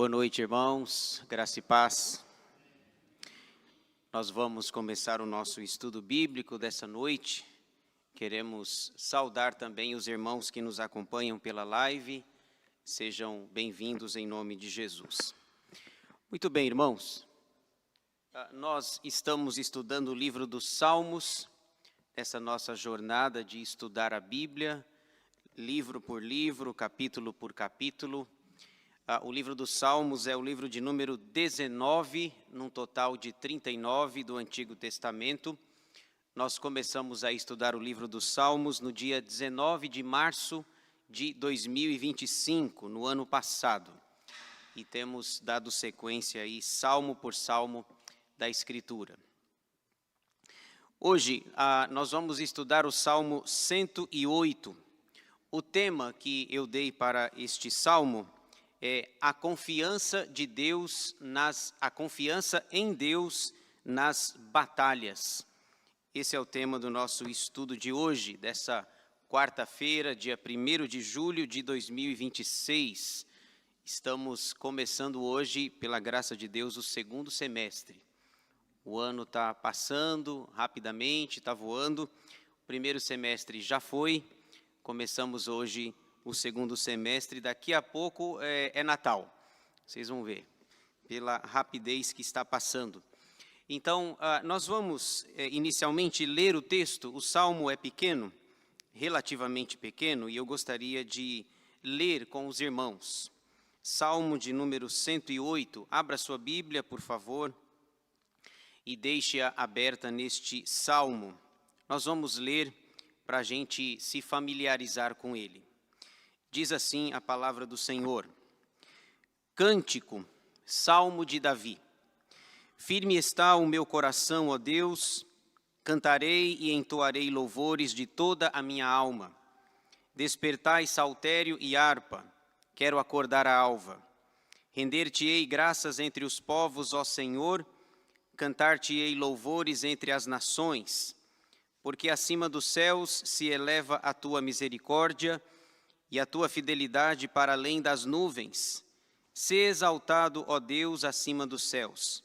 Boa noite, irmãos, graça e paz. Nós vamos começar o nosso estudo bíblico dessa noite. Queremos saudar também os irmãos que nos acompanham pela live. Sejam bem-vindos em nome de Jesus. Muito bem, irmãos. Nós estamos estudando o livro dos Salmos, essa nossa jornada de estudar a Bíblia, livro por livro, capítulo por capítulo. O livro dos Salmos é o livro de número 19, num total de 39 do Antigo Testamento. Nós começamos a estudar o livro dos Salmos no dia 19 de março de 2025, no ano passado. E temos dado sequência aí, salmo por salmo da Escritura. Hoje, nós vamos estudar o Salmo 108. O tema que eu dei para este salmo é a confiança de Deus a confiança em Deus nas batalhas. Esse é o tema do nosso estudo de hoje, dessa quarta-feira, dia 1º de julho de 2026. Estamos começando hoje, pela graça de Deus, o segundo semestre. O ano está passando rapidamente, está voando. O primeiro semestre já foi, começamos hoje o segundo semestre, daqui a pouco é Natal, vocês vão ver, pela rapidez que está passando. Então, nós vamos inicialmente ler o texto. O salmo é pequeno, relativamente pequeno, e eu gostaria de ler com os irmãos. Salmo de número 108, abra sua Bíblia, por favor, e deixe-a aberta neste salmo. Nós vamos ler para a gente se familiarizar com ele. Diz assim a palavra do Senhor: Cântico, Salmo de Davi. Firme está o meu coração, ó Deus, cantarei e entoarei louvores de toda a minha alma. Despertai saltério e harpa, quero acordar a alva. Render-te-ei graças entre os povos, ó Senhor, cantar-te-ei louvores entre as nações, porque acima dos céus se eleva a tua misericórdia e a tua fidelidade para além das nuvens. Sê exaltado, ó Deus, acima dos céus,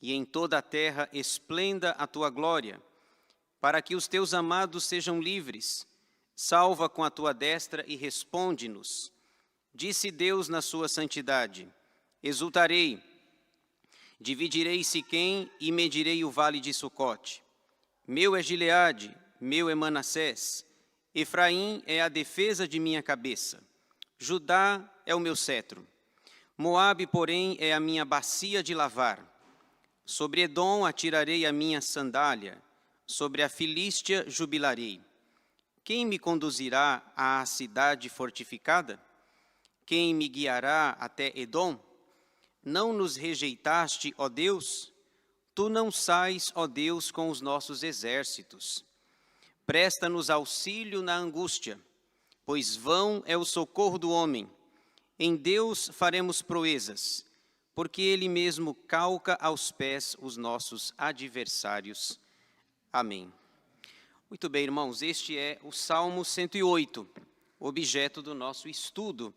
e em toda a terra esplenda a tua glória, para que os teus amados sejam livres. Salva com a tua destra e responde-nos. Disse Deus na sua santidade: exultarei, dividirei Siquém e medirei o vale de Sucote. Meu é Gileade, meu é Manassés. Efraim é a defesa de minha cabeça, Judá é o meu cetro, Moabe, porém, é a minha bacia de lavar. Sobre Edom atirarei a minha sandália, sobre a Filístia jubilarei. Quem me conduzirá à cidade fortificada? Quem me guiará até Edom? Não nos rejeitaste, ó Deus? Tu não sais, ó Deus, com os nossos exércitos. Presta-nos auxílio na angústia, pois vão é o socorro do homem. Em Deus faremos proezas, porque Ele mesmo calca aos pés os nossos adversários. Amém. Muito bem, irmãos, este é o Salmo 108, objeto do nosso estudo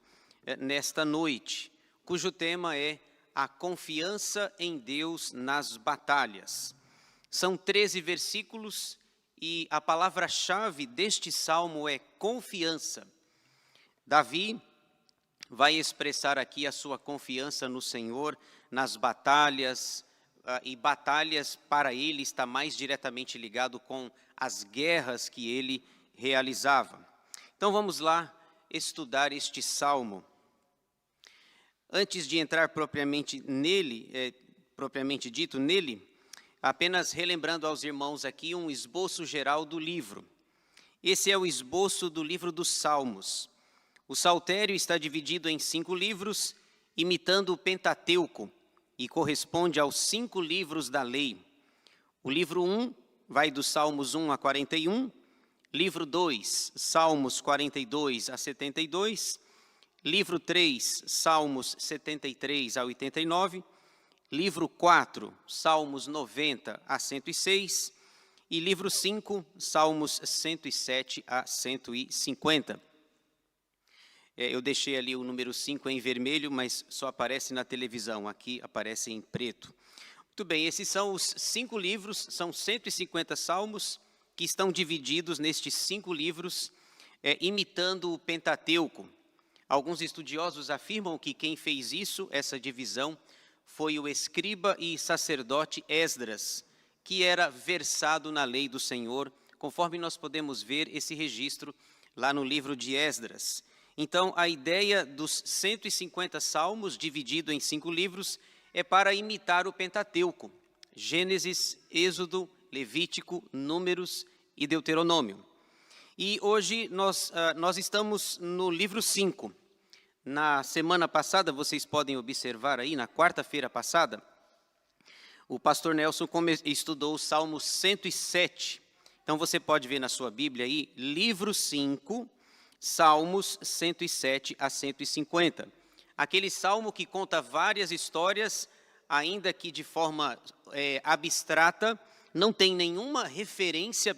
nesta noite, cujo tema é a confiança em Deus nas batalhas. São 13 versículos. E a palavra-chave deste salmo é confiança. Davi vai expressar aqui a sua confiança no Senhor, nas batalhas, e batalhas para ele está mais diretamente ligado com as guerras que ele realizava. Então vamos lá estudar este salmo. Antes de entrar propriamente dito nele, apenas relembrando aos irmãos aqui um esboço geral do livro. Esse é o esboço do livro dos Salmos. O Saltério está dividido em 5 livros, imitando o Pentateuco, e corresponde aos 5 livros da lei. O livro 1 vai dos Salmos 1 a 41, livro 2, Salmos 42 a 72, livro 3, Salmos 73 a 89, livro 4, Salmos 90 a 106, e livro 5, Salmos 107 a 150. Eu deixei ali o número 5 em vermelho, mas só aparece na televisão, aqui aparece em preto. Muito bem, esses são os 5 livros, são 150 salmos que estão divididos nestes 5 livros, imitando o Pentateuco. Alguns estudiosos afirmam que quem fez isso, essa divisão, foi o escriba e sacerdote Esdras, que era versado na lei do Senhor, conforme nós podemos ver esse registro lá no livro de Esdras. Então, a ideia dos 150 salmos, dividido em 5 livros, é para imitar o Pentateuco, Gênesis, Êxodo, Levítico, Números e Deuteronômio. E hoje nós estamos no livro 5. Na semana passada, vocês podem observar aí, na quarta-feira passada, o pastor Nelson estudou o Salmo 107. Então, você pode ver na sua Bíblia aí, livro 5, Salmos 107 a 150. Aquele salmo que conta várias histórias, ainda que de forma abstrata, não tem nenhuma referência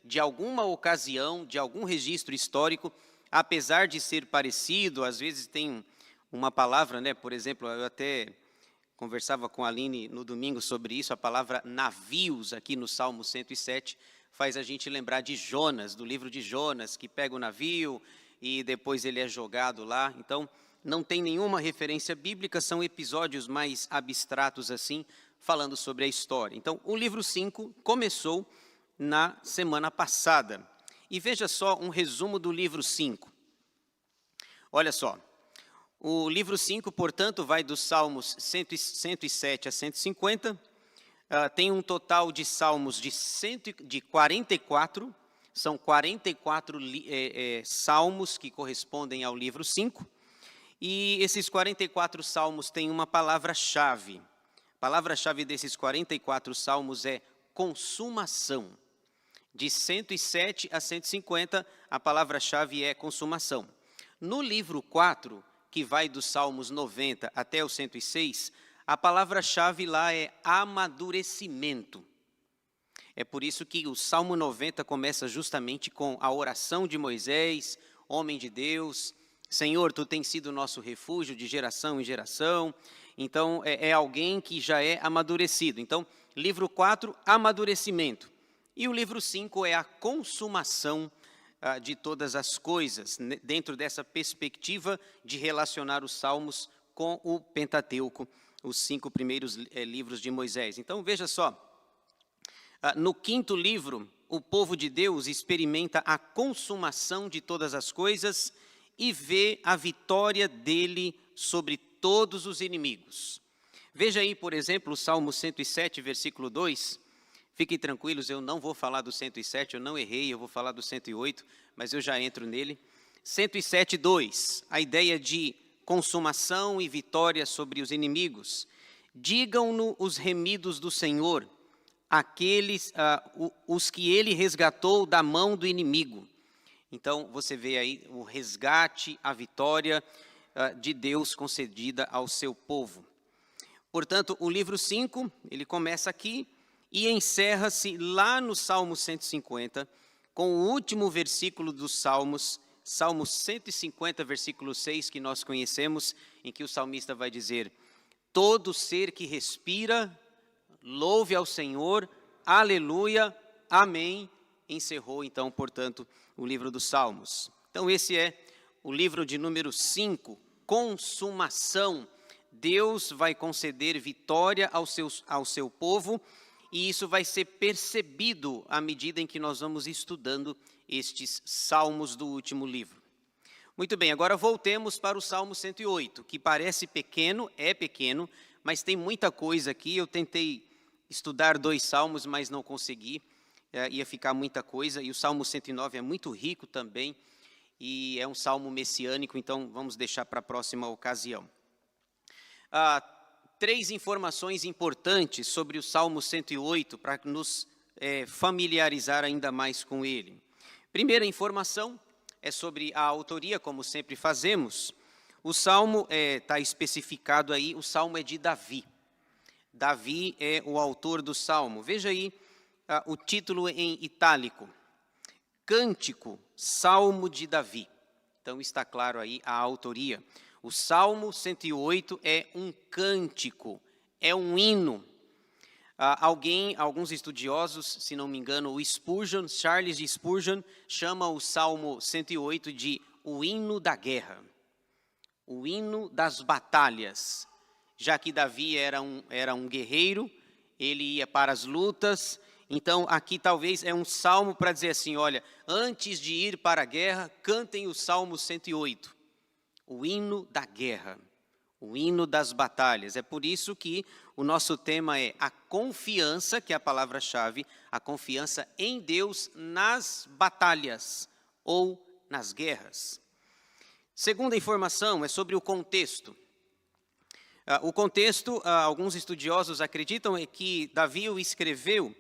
de alguma ocasião, de algum registro histórico, apesar de ser parecido. Às vezes tem uma palavra, né? Por exemplo, eu até conversava com a Aline no domingo sobre isso, a palavra navios aqui no Salmo 107 faz a gente lembrar de Jonas, do livro de Jonas, que pega o navio e depois ele é jogado lá. Então, não tem nenhuma referência bíblica, são episódios mais abstratos assim, falando sobre a história. Então, o livro 5 começou na semana passada. E veja só um resumo do livro 5. Olha só, o livro 5, portanto, vai dos Salmos 107 a 150, tem um total de salmos de 44, são 44 salmos que correspondem ao livro 5, e esses 44 salmos têm uma palavra-chave. A palavra-chave desses 44 salmos é consumação. De 107 a 150, a palavra-chave é consumação. No livro 4, que vai dos Salmos 90 até o 106, a palavra-chave lá é amadurecimento. É por isso que o Salmo 90 começa justamente com a oração de Moisés, homem de Deus. Senhor, tu tens sido nosso refúgio de geração em geração. Então, é alguém que já é amadurecido. Então, livro 4, amadurecimento. E o livro 5 é a consumação de todas as coisas, dentro dessa perspectiva de relacionar os Salmos com o Pentateuco, os 5 primeiros livros de Moisés. Então, veja só, no 5º livro, o povo de Deus experimenta a consumação de todas as coisas e vê a vitória dele sobre todos os inimigos. Veja aí, por exemplo, o Salmo 107, versículo 2. Fiquem tranquilos, eu não vou falar do 107, eu não errei, eu vou falar do 108, mas eu já entro nele. 107, 2, a ideia de consumação e vitória sobre os inimigos. Digam-no os remidos do Senhor, aqueles, os que ele resgatou da mão do inimigo. Então, você vê aí o resgate, a vitória de Deus concedida ao seu povo. Portanto, o livro 5, ele começa aqui e encerra-se lá no Salmo 150, com o último versículo dos Salmos, Salmo 150, versículo 6, que nós conhecemos, em que o salmista vai dizer: todo ser que respira, louve ao Senhor, aleluia, amém. Encerrou, então, portanto, o livro dos Salmos. Então, esse é o livro de número 5, consumação. Deus vai conceder vitória ao seu povo, e isso vai ser percebido à medida em que nós vamos estudando estes salmos do último livro. Muito bem, agora voltemos para o Salmo 108, que parece pequeno, mas tem muita coisa aqui. Eu tentei estudar 2 salmos, mas não consegui, ia ficar muita coisa, e o Salmo 109 é muito rico também, e é um salmo messiânico, então vamos deixar para a próxima ocasião. 3 informações importantes sobre o Salmo 108 para nos familiarizar ainda mais com ele. Primeira informação é sobre a autoria, como sempre fazemos. O Salmo está especificado aí, o Salmo é de Davi. Davi é o autor do Salmo. Veja aí o título em itálico. Cântico, Salmo de Davi. Então está claro aí a autoria. O Salmo 108 é um cântico, é um hino. Alguns estudiosos, se não me engano, o Spurgeon, Charles Spurgeon, chama o Salmo 108 de o hino da guerra, o hino das batalhas. Já que Davi era um guerreiro, ele ia para as lutas. Então, aqui talvez é um salmo para dizer assim, olha, antes de ir para a guerra, cantem o Salmo 108, o hino da guerra, o hino das batalhas. É por isso que o nosso tema é a confiança, que é a palavra-chave, a confiança em Deus nas batalhas ou nas guerras. Segunda informação é sobre o contexto. O contexto, alguns estudiosos acreditam é que Davi o escreveu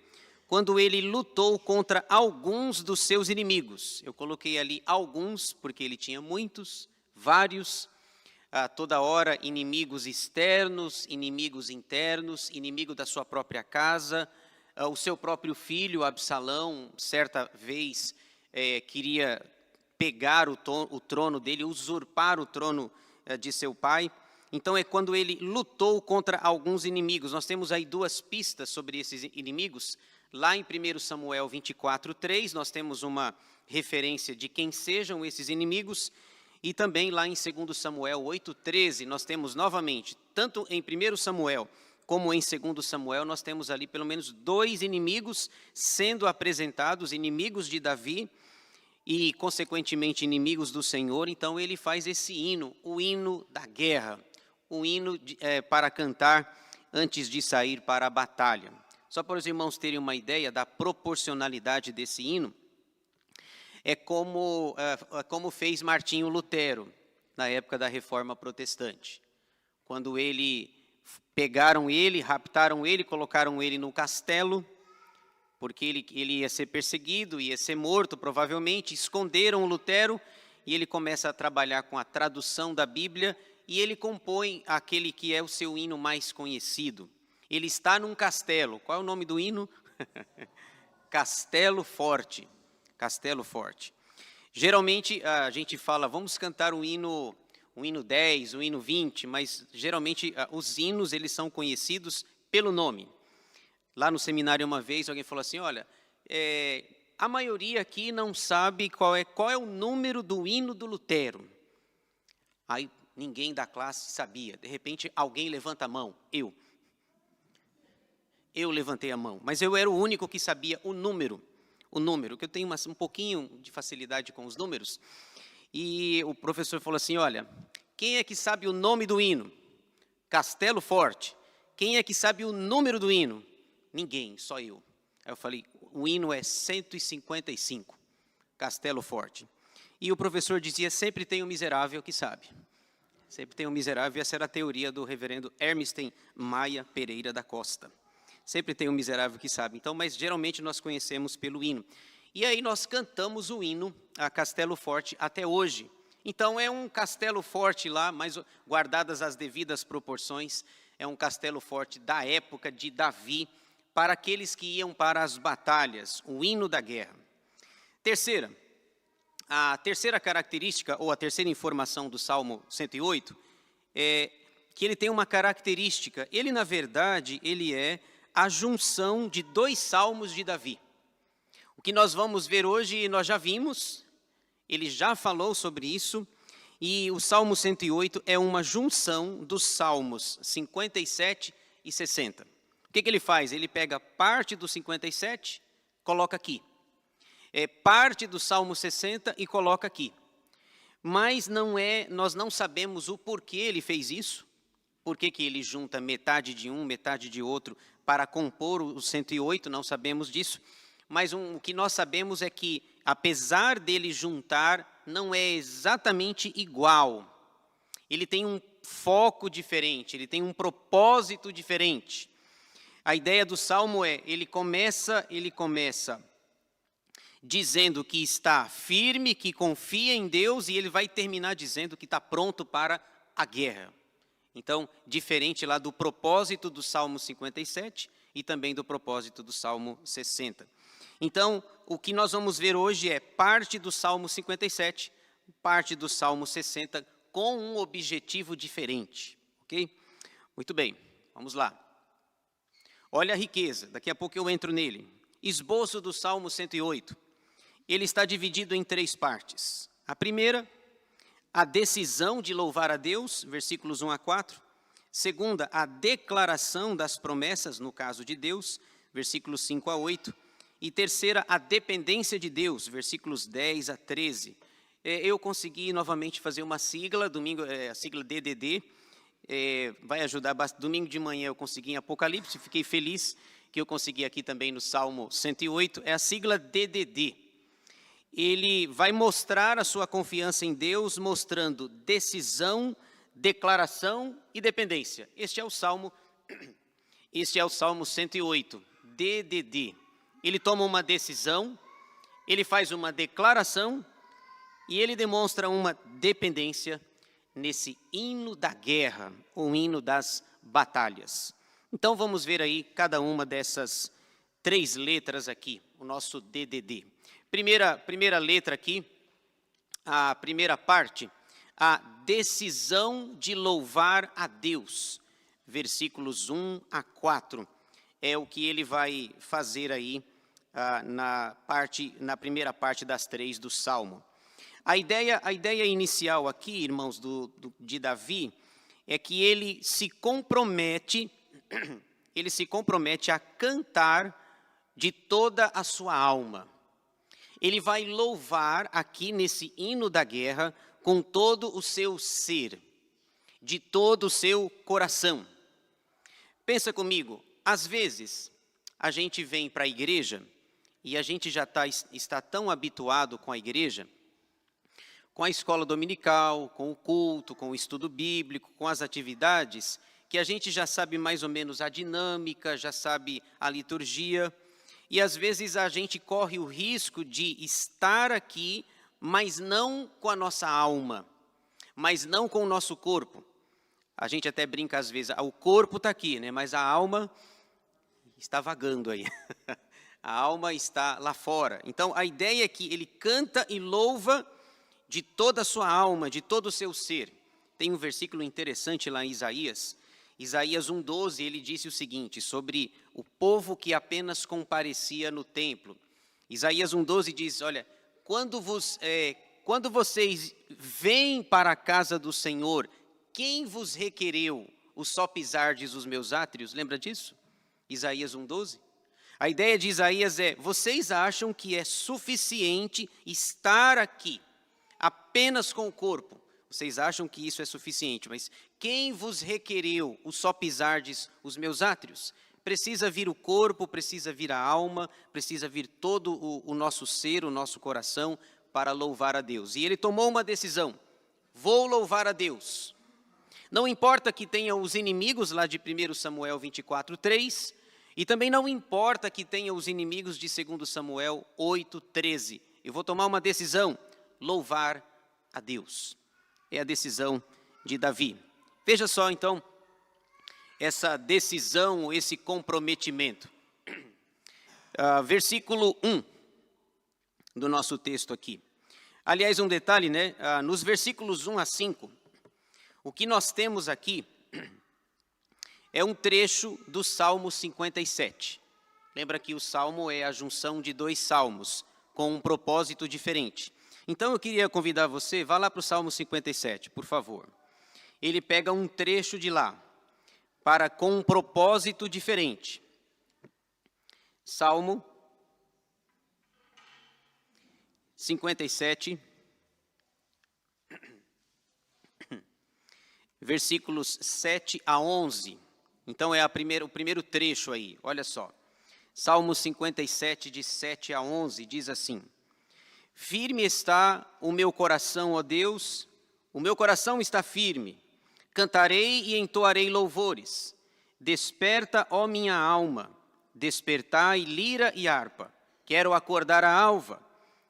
quando ele lutou contra alguns dos seus inimigos. Eu coloquei ali alguns, porque ele tinha muitos, vários, toda hora inimigos externos, inimigos internos, inimigo da sua própria casa, o seu próprio filho, Absalão, certa vez queria pegar o trono dele, usurpar o trono de seu pai. Então é quando ele lutou contra alguns inimigos. Nós temos aí duas pistas sobre esses inimigos. Lá em 1 Samuel 24:3, nós temos uma referência de quem sejam esses inimigos. E também lá em 2 Samuel 8:13, nós temos novamente, tanto em 1 Samuel como em 2 Samuel, nós temos ali pelo menos dois inimigos sendo apresentados, inimigos de Davi e, consequentemente, inimigos do Senhor. Então ele faz esse hino, o hino da guerra, o hino para cantar antes de sair para a batalha. Só para os irmãos terem uma ideia da proporcionalidade desse hino, é como fez Martinho na época da Reforma Protestante. Quando pegaram ele, raptaram ele, colocaram ele no castelo, porque ele ia ser perseguido, ia ser morto provavelmente, esconderam Lutero e ele começa a trabalhar com a tradução da Bíblia e ele compõe aquele que é o seu hino mais conhecido. Ele está num castelo. Qual é o nome do hino? Castelo Forte. Castelo Forte. Geralmente a gente fala, vamos cantar o hino 10, o hino 20, mas geralmente os hinos eles são conhecidos pelo nome. Lá no seminário uma vez alguém falou assim, olha, a maioria aqui não sabe qual é o número do hino do Lutero. Aí ninguém da classe sabia. De repente alguém levanta a mão, Eu levantei a mão, mas eu era o único que sabia o número, que eu tenho um pouquinho de facilidade com os números. E o professor falou assim, olha, quem é que sabe o nome do hino? Castelo Forte. Quem é que sabe o número do hino? Ninguém, só eu. Aí eu falei, o hino é 155, Castelo Forte. E o professor dizia, sempre tem um miserável que sabe. Sempre tem um miserável, essa era a teoria do reverendo Hermisten Maia Pereira da Costa. Sempre tem um miserável que sabe. Então, mas geralmente nós conhecemos pelo hino. E aí nós cantamos o hino a Castelo Forte até hoje. Então é um castelo forte lá, mas guardadas as devidas proporções, é um castelo forte da época de Davi, para aqueles que iam para as batalhas, o hino da guerra. A terceira característica, ou a terceira informação do Salmo 108, é que ele tem uma característica. Ele, na verdade, ele é a junção de dois salmos de Davi. O que nós vamos ver hoje, nós já vimos, ele já falou sobre isso, e o Salmo 108 é uma junção dos Salmos 57 e 60. O que ele faz? Ele pega parte do 57, coloca aqui. Parte do Salmo 60 e coloca aqui. Mas nós não sabemos o porquê ele fez isso, por que ele junta metade de um, metade de outro, para compor o 108, não sabemos disso. Mas o que nós sabemos é que, apesar dele juntar, não é exatamente igual. Ele tem um foco diferente, ele tem um propósito diferente. A ideia do Salmo ele começa dizendo que está firme, que confia em Deus, e ele vai terminar dizendo que está pronto para a guerra. Então, diferente lá do propósito do Salmo 57 e também do propósito do Salmo 60. Então, o que nós vamos ver hoje é parte do Salmo 57, parte do Salmo 60 com um objetivo diferente, ok? Muito bem, vamos lá. Olha a riqueza, daqui a pouco eu entro nele. Esboço do Salmo 108. Ele está dividido em 3 partes. A primeira, a decisão de louvar a Deus, versículos 1 a 4. Segunda, a declaração das promessas, no caso de Deus, versículos 5 a 8. E terceira, a dependência de Deus, versículos 10 a 13. Eu consegui novamente fazer uma sigla, domingo, a sigla DDD, vai ajudar bastante. Domingo de manhã eu consegui em Apocalipse, fiquei feliz que eu consegui aqui também no Salmo 108, é a sigla DDD. Ele vai mostrar a sua confiança em Deus, mostrando decisão, declaração e dependência. Este é o Salmo 108, DDD. Ele toma uma decisão, ele faz uma declaração e ele demonstra uma dependência nesse hino da guerra, ou hino das batalhas. Então vamos ver aí cada uma dessas 3 letras aqui, o nosso DDD. Primeira letra aqui, a primeira parte, a decisão de louvar a Deus, versículos 1 a 4, é o que ele vai fazer aí na primeira parte das 3 do Salmo. A ideia inicial aqui, irmãos, de Davi, é que ele se compromete a cantar de toda a sua alma. Ele vai louvar aqui nesse hino da guerra com todo o seu ser, de todo o seu coração. Pensa comigo, às vezes a gente vem para a igreja e a gente já está tão habituado com a igreja, com a escola dominical, com o culto, com o estudo bíblico, com as atividades, que a gente já sabe mais ou menos a dinâmica, já sabe a liturgia, e às vezes a gente corre o risco de estar aqui, mas não com a nossa alma, mas não com o nosso corpo. A gente até brinca às vezes, o corpo está aqui, né? Mas a alma está vagando aí. A alma está lá fora. Então a ideia é que ele canta e louva de toda a sua alma, de todo o seu ser. Tem um versículo interessante lá em Isaías 1:12, ele disse o seguinte, sobre o povo que apenas comparecia no templo. Isaías 1:12 diz, olha, quando vocês vêm para a casa do Senhor, quem vos requereu o só pisardes os meus átrios? Lembra disso? Isaías 1:12. A ideia de Isaías é, vocês acham que é suficiente estar aqui, apenas com o corpo? Vocês acham que isso é suficiente, mas quem vos requereu o só pisardes os meus átrios? Precisa vir o corpo, precisa vir a alma, precisa vir todo o nosso ser, o nosso coração, para louvar a Deus. E ele tomou uma decisão, vou louvar a Deus. Não importa que tenha os inimigos lá de 1 Samuel 24:3, e também não importa que tenha os inimigos de 2 Samuel 8:13. Eu vou tomar uma decisão, louvar a Deus. É a decisão de Davi. Veja só, então, essa decisão, esse comprometimento. Versículo 1 do nosso texto aqui. Aliás, um detalhe, né? Nos versículos 1 a 5, o que nós temos aqui é um trecho do Salmo 57. Lembra que o Salmo é a junção de 2 salmos, com um propósito diferente. Então eu queria convidar você, vá lá para o Salmo 57, por favor. Ele pega um trecho de lá, com um propósito diferente. Salmo 57, versículos 7 a 11. Então é o primeiro trecho aí, olha só. Salmo 57, de 7 a 11, diz assim: Firme está o meu coração, ó Deus, o meu coração está firme. Cantarei e entoarei louvores. Desperta, ó minha alma, despertai lira e harpa. Quero acordar a alva.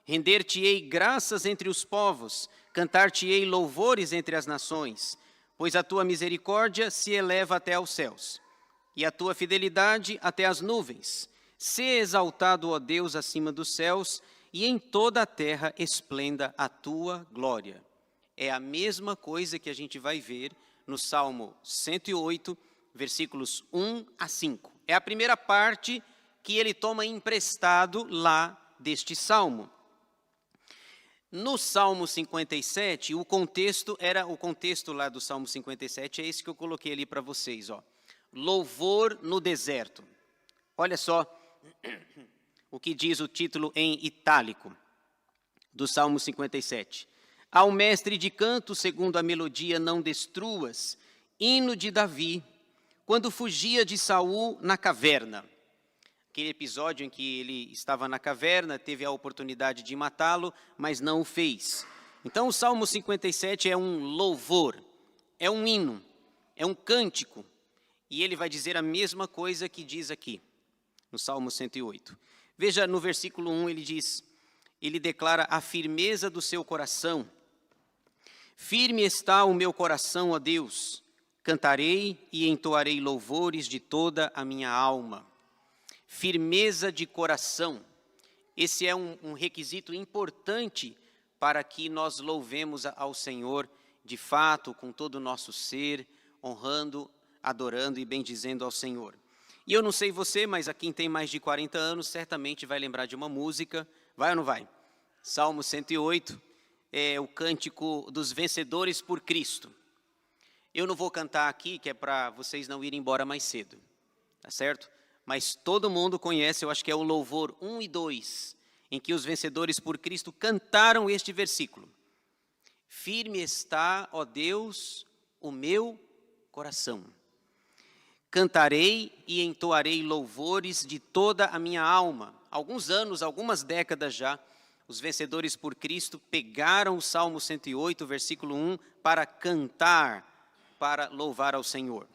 Render-te-ei graças entre os povos, cantar-te-ei louvores entre as nações, pois a tua misericórdia se eleva até aos céus, e a tua fidelidade até as nuvens. Sê exaltado, ó Deus, acima dos céus, e em toda a terra esplenda a tua glória. É a mesma coisa que a gente vai ver no Salmo 108, versículos 1 a 5. É a primeira parte que ele toma emprestado lá deste salmo. No Salmo 57, o contexto lá do Salmo 57, é esse que eu coloquei ali para vocês, ó. Louvor no deserto. Olha só o que diz o título em itálico do Salmo 57. Ao mestre de canto, segundo a melodia, não destruas, hino de Davi, quando fugia de Saul na caverna. Aquele episódio em que ele estava na caverna, teve a oportunidade de matá-lo, mas não o fez. Então o Salmo 57 é um louvor, é um hino, é um cântico. E ele vai dizer a mesma coisa que diz aqui, no Salmo 108. Veja, no versículo 1 ele declara a firmeza do seu coração. Firme está o meu coração, ó Deus, cantarei e entoarei louvores de toda a minha alma. Firmeza de coração, esse é um requisito importante para que nós louvemos ao Senhor de fato, com todo o nosso ser, honrando, adorando e bendizendo ao Senhor. E eu não sei você, mas a quem tem mais de 40 anos, certamente vai lembrar de uma música, vai ou não vai? Salmo 108, é o cântico dos vencedores por Cristo. Eu não vou cantar aqui, que é para vocês não irem embora mais cedo, tá certo? Mas todo mundo conhece, eu acho que é o louvor 1 e 2, em que os vencedores por Cristo cantaram este versículo. Firme está, ó Deus, o meu coração. Cantarei e entoarei louvores de toda a minha alma. Alguns anos, algumas décadas já, os vencedores por Cristo pegaram o Salmo 108, versículo 1, para cantar, para louvar ao Senhor.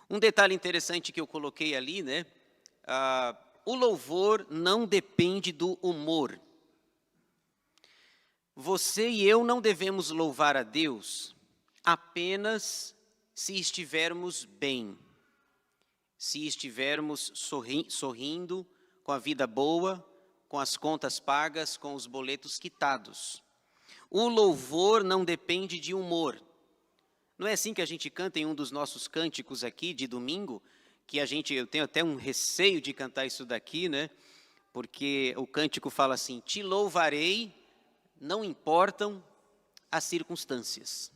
Um detalhe interessante que eu coloquei ali, né? O louvor não depende do humor. Você e eu não devemos louvar a Deus apenas se estivermos bem, se estivermos sorrindo, com a vida boa, com as contas pagas, com os boletos quitados. O louvor não depende de humor. Não é assim que a gente canta em um dos nossos cânticos aqui de domingo, que eu tenho até um receio de cantar isso daqui, né? Porque o cântico fala assim: te louvarei, não importam as circunstâncias.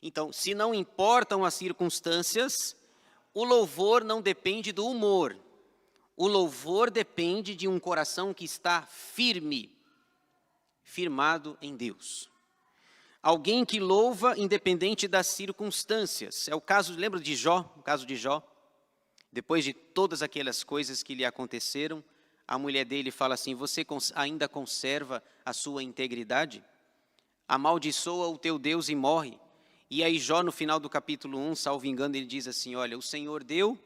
Então, se não importam as circunstâncias, o louvor não depende do humor. O louvor depende de um coração que está firme, firmado em Deus. Alguém que louva independente das circunstâncias. É o caso, lembra de Jó? O caso de Jó? Depois de todas aquelas coisas que lhe aconteceram, a mulher dele fala assim: você ainda conserva a sua integridade? Amaldiçoa o teu Deus e morre. E aí Jó, no final do capítulo 1, salvo engano, ele diz assim: olha, o Senhor deu,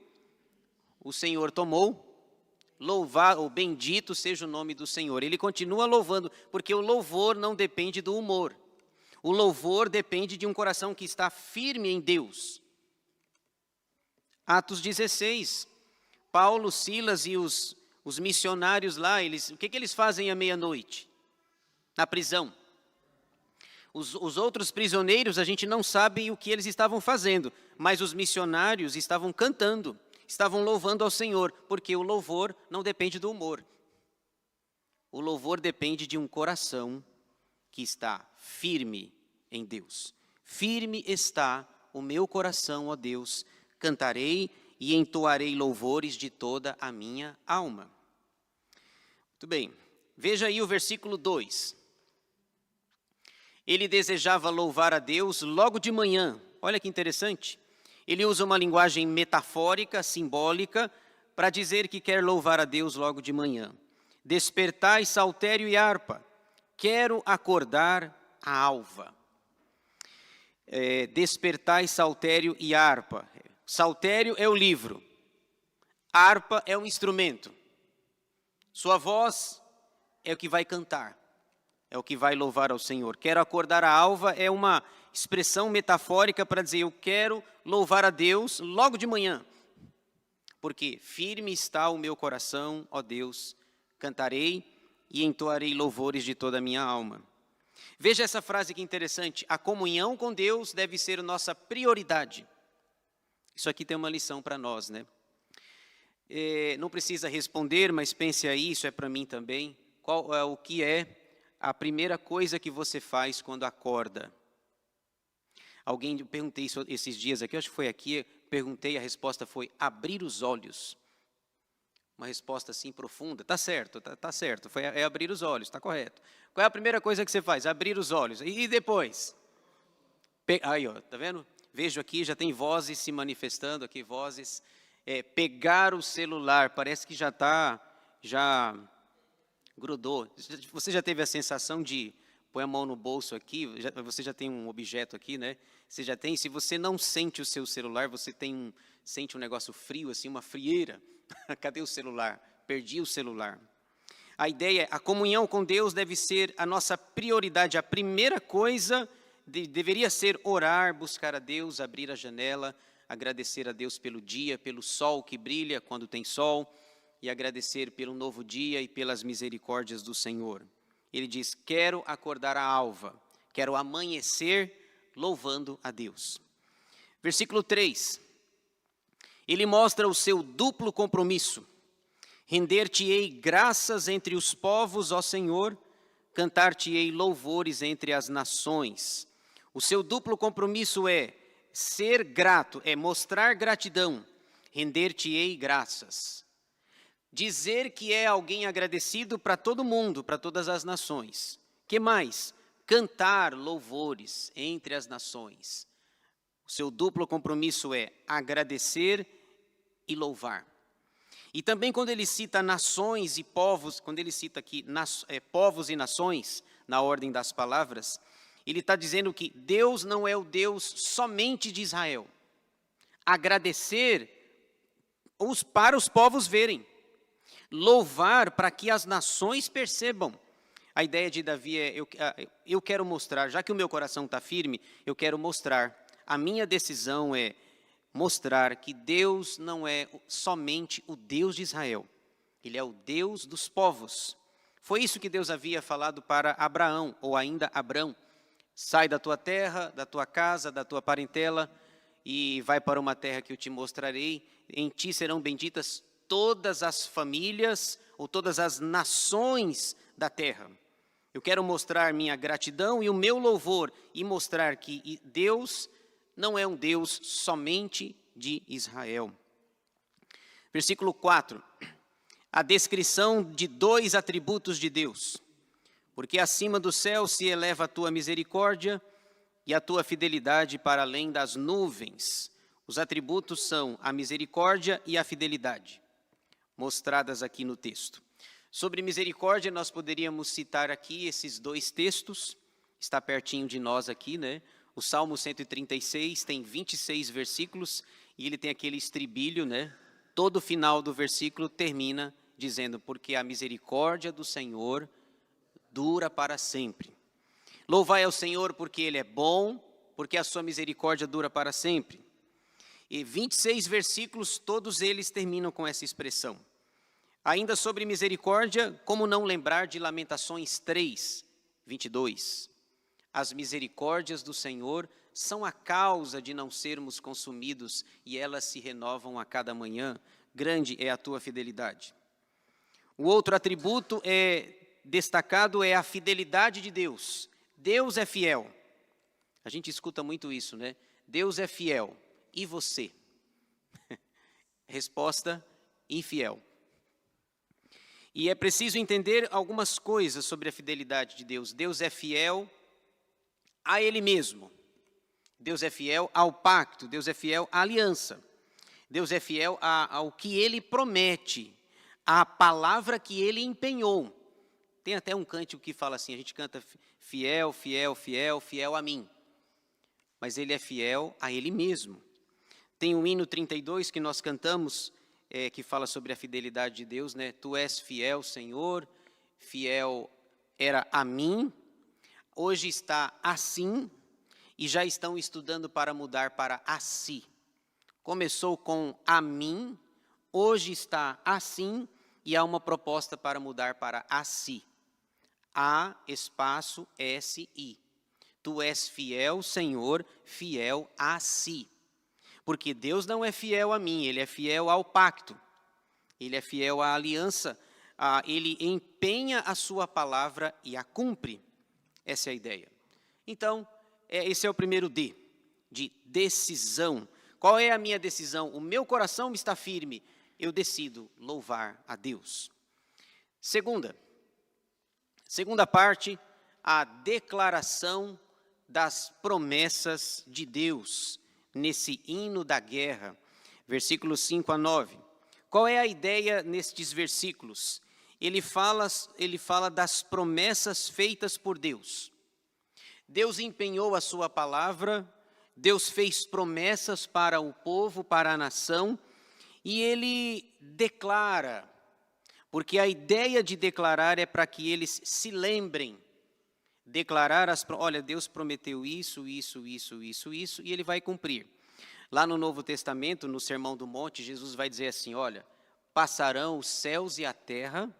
o Senhor tomou, louvado ou bendito seja o nome do Senhor. Ele continua louvando, porque o louvor não depende do humor. O louvor depende de um coração que está firme em Deus. Atos 16, Paulo, Silas e os missionários lá, o que eles fazem à meia-noite? Na prisão. Os outros prisioneiros, a gente não sabe o que eles estavam fazendo, mas os missionários estavam cantando, estavam louvando ao Senhor, porque o louvor não depende do humor. O louvor depende de um coração que está firme em Deus. Firme está o meu coração, ó Deus, cantarei e entoarei louvores de toda a minha alma. Muito bem, veja aí o versículo 2. Ele desejava louvar a Deus logo de manhã. Olha que interessante. Ele usa uma linguagem metafórica, simbólica, para dizer que quer louvar a Deus logo de manhã. Despertai saltério e harpa, quero acordar a alva. Despertai saltério e harpa. Saltério é o livro, harpa é um instrumento. Sua voz é o que vai cantar, é o que vai louvar ao Senhor. Quero acordar a alva é uma expressão metafórica para dizer: eu quero louvar a Deus logo de manhã. Porque firme está o meu coração, ó Deus, cantarei e entoarei louvores de toda a minha alma. Veja essa frase que interessante. A comunhão com Deus deve ser nossa prioridade. Isso aqui tem uma lição para nós, né? Não precisa responder, mas pense aí, isso é para mim também. O que é a primeira coisa que você faz quando acorda? Alguém, eu perguntei isso esses dias aqui, acho que foi aqui, perguntei, a resposta foi abrir os olhos. Uma resposta assim profunda. Tá certo, tá certo, é abrir os olhos, está correto. Qual é a primeira coisa que você faz? Abrir os olhos. E depois? Aí, ó, tá vendo? Vejo aqui, já tem vozes se manifestando aqui, vozes. Pegar o celular, parece que já grudou. Você já teve a sensação de põe a mão no bolso aqui, você já tem um objeto aqui, né? Você já tem, se você não sente o seu celular, você sente um negócio frio, assim, uma frieira. Cadê o celular? Perdi o celular. A ideia é, a comunhão com Deus deve ser a nossa prioridade. A primeira coisa deveria ser orar, buscar a Deus, abrir a janela, agradecer a Deus pelo dia, pelo sol que brilha quando tem sol, e agradecer pelo novo dia e pelas misericórdias do Senhor. Ele diz, quero acordar a alva, quero amanhecer louvando a Deus. Versículo 3, ele mostra o seu duplo compromisso. Render-te-ei graças entre os povos, ó Senhor, cantar-te-ei louvores entre as nações. O seu duplo compromisso é ser grato, é mostrar gratidão, render-te-ei graças. Dizer que é alguém agradecido para todo mundo, para todas as nações. Que mais? Cantar louvores entre as nações. O seu duplo compromisso é agradecer e louvar. E também quando ele cita nações e povos, quando ele cita aqui povos e nações, na ordem das palavras, ele está dizendo que Deus não é o Deus somente de Israel. Agradecer para os povos verem. Louvar para que as nações percebam. A ideia de Davi é, eu quero mostrar, já que o meu coração está firme, eu quero mostrar. A minha decisão é mostrar que Deus não é somente o Deus de Israel. Ele é o Deus dos povos. Foi isso que Deus havia falado para Abraão, ou ainda Abrão. Sai da tua terra, da tua casa, da tua parentela, e vai para uma terra que eu te mostrarei. Em ti serão benditas todas as famílias, ou todas as nações da terra. Eu quero mostrar minha gratidão e o meu louvor, e mostrar que Deus não é um Deus somente de Israel. Versículo 4, a descrição de dois atributos de Deus. Porque acima do céu se eleva a tua misericórdia e a tua fidelidade para além das nuvens. Os atributos são a misericórdia e a fidelidade, mostradas aqui no texto. Sobre misericórdia, nós poderíamos citar aqui esses dois textos, está pertinho de nós aqui, né? O Salmo 136 tem 26 versículos e ele tem aquele estribilho, né? Todo final do versículo termina dizendo, porque a misericórdia do Senhor dura para sempre. Louvai ao Senhor porque Ele é bom, porque a sua misericórdia dura para sempre. E 26 versículos, todos eles terminam com essa expressão. Ainda sobre misericórdia, como não lembrar de Lamentações 3, 22. As misericórdias do Senhor são a causa de não sermos consumidos e elas se renovam a cada manhã. Grande é a tua fidelidade. O outro atributo destacado é a fidelidade de Deus. Deus é fiel. A gente escuta muito isso, né? Deus é fiel. E você? Resposta, infiel. E é preciso entender algumas coisas sobre a fidelidade de Deus. Deus é fiel a Ele mesmo. Deus é fiel ao pacto. Deus é fiel à aliança. Deus é fiel ao que Ele promete, à palavra que Ele empenhou. Tem até um cântico que fala assim, a gente canta fiel, fiel, fiel, fiel a mim. Mas Ele é fiel a Ele mesmo. Tem o hino 32 que nós cantamos, que fala sobre a fidelidade de Deus, né? Tu és fiel, Senhor, fiel era a mim, hoje está assim, e já estão estudando para mudar para a si. Começou com a mim, hoje está assim, e há uma proposta para mudar para a si. A, espaço, S-I. Tu és fiel, Senhor, fiel a si. Porque Deus não é fiel a mim, Ele é fiel ao pacto. Ele é fiel à aliança. Ele empenha a sua palavra e a cumpre. Essa é a ideia. Então, esse é o primeiro D, de decisão. Qual é a minha decisão? O meu coração está firme. Eu decido louvar a Deus. Segunda parte, a declaração das promessas de Deus, nesse hino da guerra, versículos 5 a 9. Qual é a ideia nestes versículos? Ele fala das promessas feitas por Deus. Deus empenhou a sua palavra, Deus fez promessas para o povo, para a nação, e ele declara, porque a ideia de declarar é para que eles se lembrem. Declarar, olha, Deus prometeu isso, e ele vai cumprir. Lá no Novo Testamento, no Sermão do Monte, Jesus vai dizer assim, olha, passarão os céus e a terra,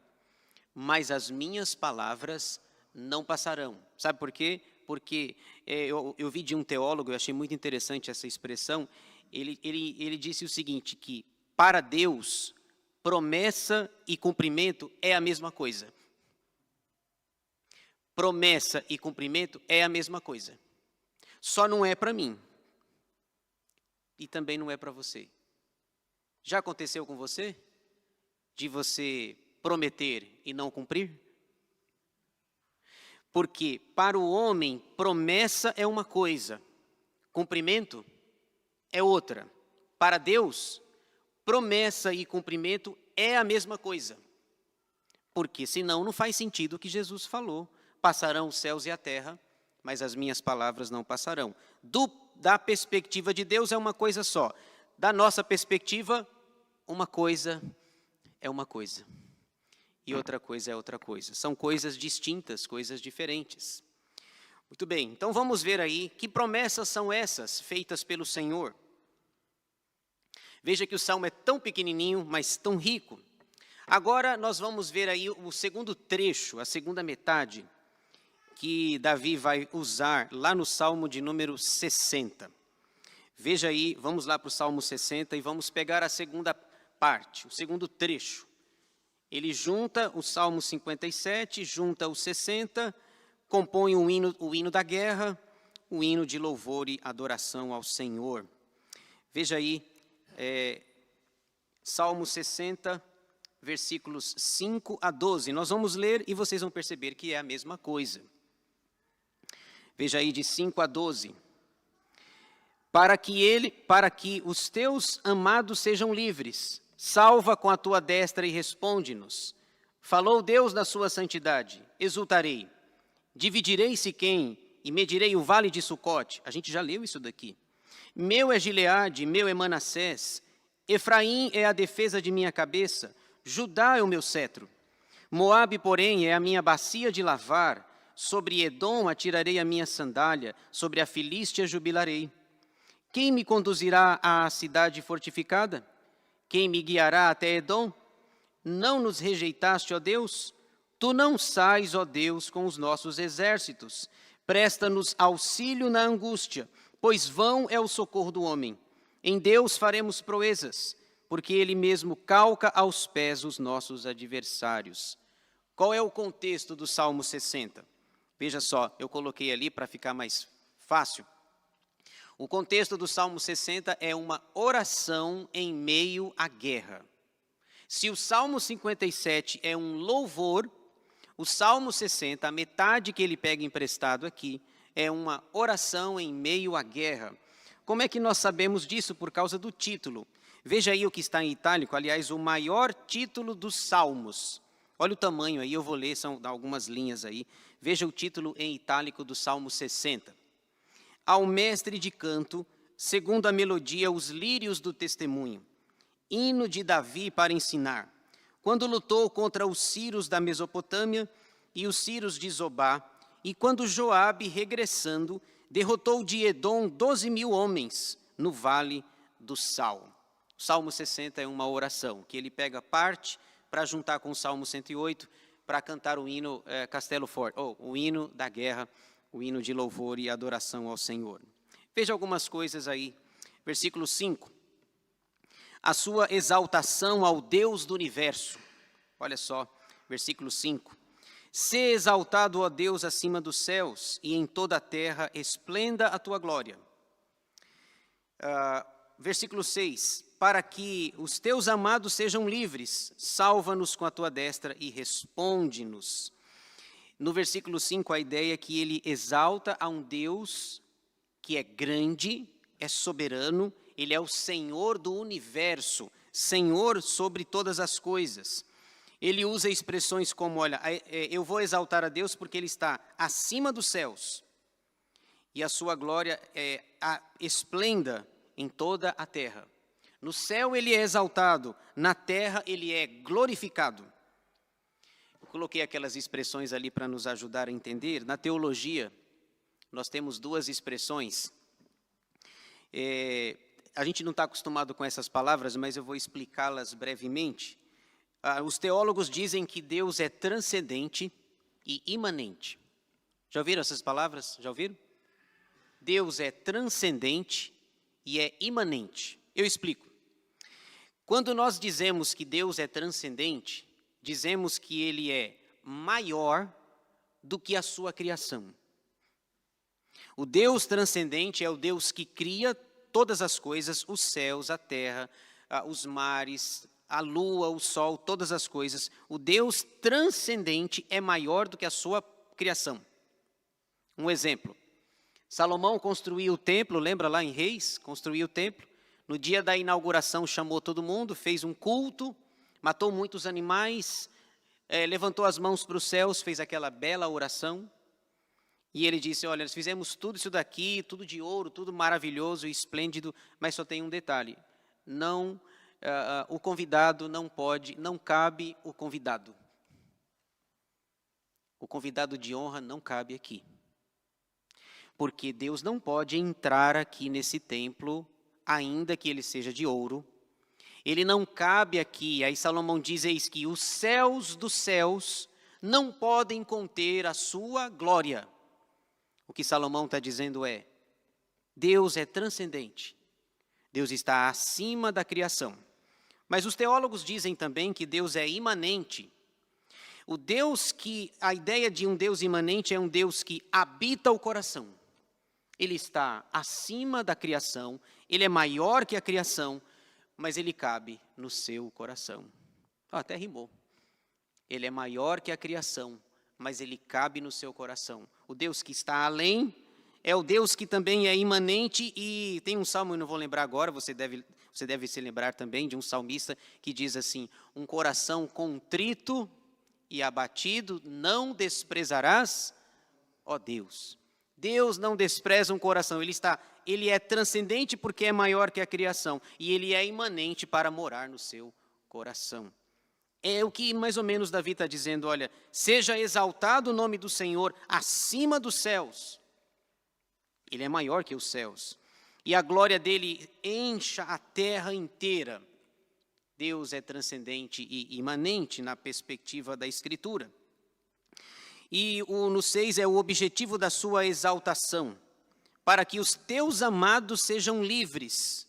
mas as minhas palavras não passarão. Sabe por quê? Porque eu vi de um teólogo, eu achei muito interessante essa expressão, ele disse o seguinte, que para Deus, promessa e cumprimento é a mesma coisa. Promessa e cumprimento é a mesma coisa. Só não é para mim. E também não é para você. Já aconteceu com você? De você prometer e não cumprir? Porque para o homem, promessa é uma coisa, cumprimento é outra. Para Deus, promessa e cumprimento é a mesma coisa. Porque senão não faz sentido o que Jesus falou. Passarão os céus e a terra, mas as minhas palavras não passarão. Da perspectiva de Deus é uma coisa só. Da nossa perspectiva, uma coisa é uma coisa. E outra coisa é outra coisa. São coisas distintas, coisas diferentes. Muito bem, então vamos ver aí que promessas são essas feitas pelo Senhor. Veja que o salmo é tão pequenininho, mas tão rico. Agora nós vamos ver aí o segundo trecho, a segunda metade, que Davi vai usar lá no Salmo de número 60. Veja aí, vamos lá para o Salmo 60 e vamos pegar a segunda parte, o segundo trecho. Ele junta o Salmo 57, junta o 60, compõe o hino da guerra, o hino de louvor e adoração ao Senhor. Veja aí, Salmo 60, versículos 5 a 12. Nós vamos ler e vocês vão perceber que é a mesma coisa. Veja aí de 5 a 12. Para que os teus amados sejam livres, salva com a tua destra e responde-nos. Falou Deus na sua santidade, exultarei. Dividirei Siquém e medirei o vale de Sucote. A gente já leu isso daqui. Meu é Gileade, meu é Manassés. Efraim é a defesa de minha cabeça. Judá é o meu cetro. Moabe, porém, é a minha bacia de lavar. Sobre Edom atirarei a minha sandália, sobre a Filístia jubilarei. Quem me conduzirá à cidade fortificada? Quem me guiará até Edom? Não nos rejeitaste, ó Deus? Tu não sais, ó Deus, com os nossos exércitos. Presta-nos auxílio na angústia, pois vão é o socorro do homem. Em Deus faremos proezas, porque Ele mesmo calca aos pés os nossos adversários. Qual é o contexto do Salmo 60? Veja só, eu coloquei ali para ficar mais fácil. O contexto do Salmo 60 é uma oração em meio à guerra. Se o Salmo 57 é um louvor, o Salmo 60, a metade que ele pega emprestado aqui, é uma oração em meio à guerra. Como é que nós sabemos disso? Por causa do título. Veja aí o que está em itálico, aliás, o maior título dos Salmos. Olha o tamanho aí, eu vou ler, são algumas linhas aí. Veja o título em itálico do Salmo 60. Ao mestre de canto, segundo a melodia, os lírios do testemunho. Hino de Davi para ensinar. Quando lutou contra os sírios da Mesopotâmia e os sírios de Zobá, e quando Joabe, regressando, derrotou de Edom 12.000 homens no vale do Sal. O Salmo 60 é uma oração, que ele pega parte para juntar com o Salmo 108, para cantar o hino Castelo Forte, ou o hino da guerra, o hino de louvor e adoração ao Senhor. Veja algumas coisas aí. Versículo 5. A sua exaltação ao Deus do universo. Olha só, versículo 5. Sê exaltado, ó Deus, acima dos céus, e em toda a terra esplenda a tua glória. Versículo 6. Para que os teus amados sejam livres, salva-nos com a tua destra e responde-nos. No versículo 5, a ideia é que ele exalta a um Deus que é grande, é soberano, ele é o Senhor do universo, Senhor sobre todas as coisas. Ele usa expressões como, olha, eu vou exaltar a Deus porque Ele está acima dos céus, e a sua glória esplenda em toda a terra. No céu Ele é exaltado, na terra Ele é glorificado. Eu coloquei aquelas expressões ali para nos ajudar a entender. Na teologia, nós temos duas expressões. A gente não está acostumado com essas palavras, mas eu vou explicá-las brevemente. Os teólogos dizem que Deus é transcendente e imanente. Já ouviram essas palavras? Já ouviram? Deus é transcendente e é imanente. Eu explico. Quando nós dizemos que Deus é transcendente, dizemos que Ele é maior do que a sua criação. O Deus transcendente é o Deus que cria todas as coisas, os céus, a terra, os mares, a lua, o sol, todas as coisas. O Deus transcendente é maior do que a sua criação. Um exemplo. Salomão construiu o templo, lembra lá em Reis? Construiu o templo. No dia da inauguração chamou todo mundo, fez um culto, matou muitos animais, levantou as mãos para os céus, fez aquela bela oração. E ele disse, olha, nós fizemos tudo isso daqui, tudo de ouro, tudo maravilhoso e esplêndido, mas só tem um detalhe. O convidado não pode, não cabe o convidado. O convidado de honra não cabe aqui. Porque Deus não pode entrar aqui nesse templo, ainda que ele seja de ouro. Ele não cabe aqui. Aí Salomão diz, eis que os céus dos céus não podem conter a sua glória. O que Salomão está dizendo é, Deus é transcendente. Deus está acima da criação. Mas os teólogos dizem também que Deus é imanente. A ideia de um Deus imanente é um Deus que habita o coração. Ele está acima da criação, ele é maior que a criação, mas ele cabe no seu coração. Até rimou. Ele é maior que a criação, mas ele cabe no seu coração. O Deus que está além é o Deus que também é imanente, e tem um salmo, eu não vou lembrar agora, você deve se lembrar também de um salmista que diz assim, um coração contrito e abatido não desprezarás, ó Deus. Deus não despreza um coração, ele é transcendente porque é maior que a criação, e ele é imanente para morar no seu coração. É o que mais ou menos Davi está dizendo, olha, seja exaltado o nome do Senhor acima dos céus. Ele é maior que os céus. E a glória dele encha a terra inteira. Deus é transcendente e imanente na perspectiva da Escritura. E no 6 é o objetivo da sua exaltação, para que os teus amados sejam livres.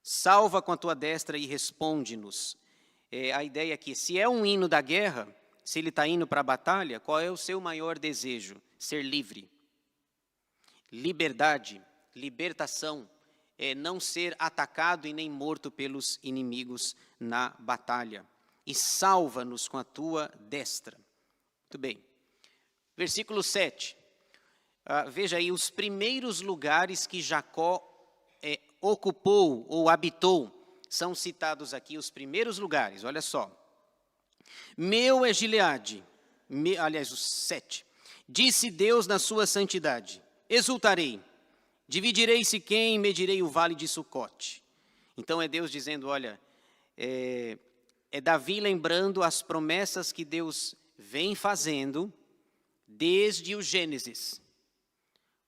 Salva com a tua destra e responde-nos. A ideia aqui, se é um hino da guerra, se ele está indo para a batalha, qual é o seu maior desejo? Ser livre. Liberdade, libertação, não ser atacado e nem morto pelos inimigos na batalha. E salva-nos com a tua destra. Muito bem. Versículo 7. Veja aí os primeiros lugares que Jacó ocupou ou habitou. São citados aqui os primeiros lugares, olha só. Meu é Gileade, aliás, os 7. Disse Deus na sua santidade, exultarei, dividirei Siquém e medirei o vale de Sucote. Então é Deus dizendo, olha, é Davi lembrando as promessas que Deus vem fazendo desde o Gênesis,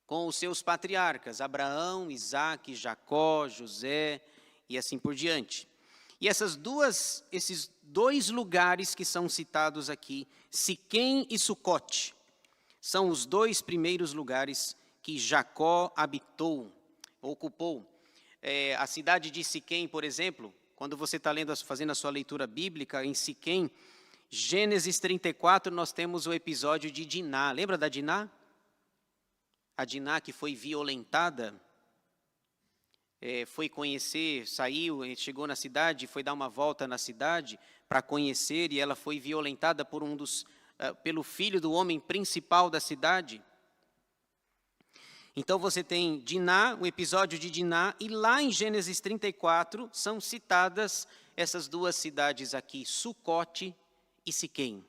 com os seus patriarcas, Abraão, Isaque, Jacó, José, e assim por diante. E esses dois lugares que são citados aqui, Siquém e Sucote, são os dois primeiros lugares que Jacó ocupou. A cidade de Siquém, por exemplo, quando você está fazendo a sua leitura bíblica em Siquém, Gênesis 34, nós temos o episódio de Diná. Lembra da Diná? A Diná que foi violentada, foi conhecer, saiu, chegou na cidade, foi dar uma volta na cidade para conhecer, e ela foi violentada pelo filho do homem principal da cidade. Então você tem Diná, o episódio de Diná, e lá em Gênesis 34 são citadas essas duas cidades aqui, Sucote e Siquém.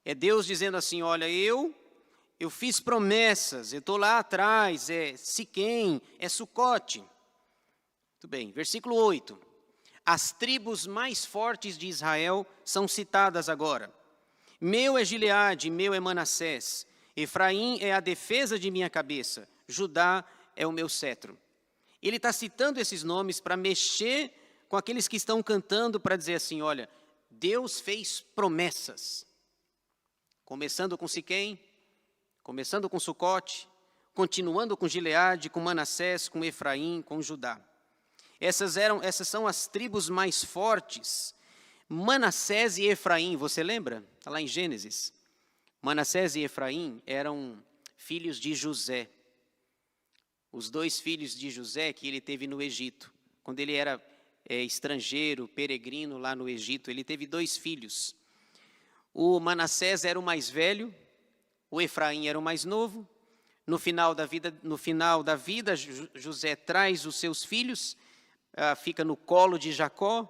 É Deus dizendo assim, olha, eu fiz promessas, eu estou lá atrás, é Siquém, é Sucote. Muito bem, versículo 8. As tribos mais fortes de Israel são citadas agora. Meu é Gileade, meu é Manassés. Efraim é a defesa de minha cabeça. Judá é o meu cetro. Ele está citando esses nomes para mexer com aqueles que estão cantando, para dizer assim, olha, Deus fez promessas. Começando com Siquém, começando com Sucote, continuando com Gileade, com Manassés, com Efraim, com Judá. Essas são as tribos mais fortes. Manassés e Efraim, você lembra? Está lá em Gênesis. Manassés e Efraim eram filhos de José. Os dois filhos de José que ele teve no Egito. Quando ele era estrangeiro, peregrino lá no Egito, ele teve dois filhos. O Manassés era o mais velho, o Efraim era o mais novo. No final da vida, José traz os seus filhos, fica no colo de Jacó,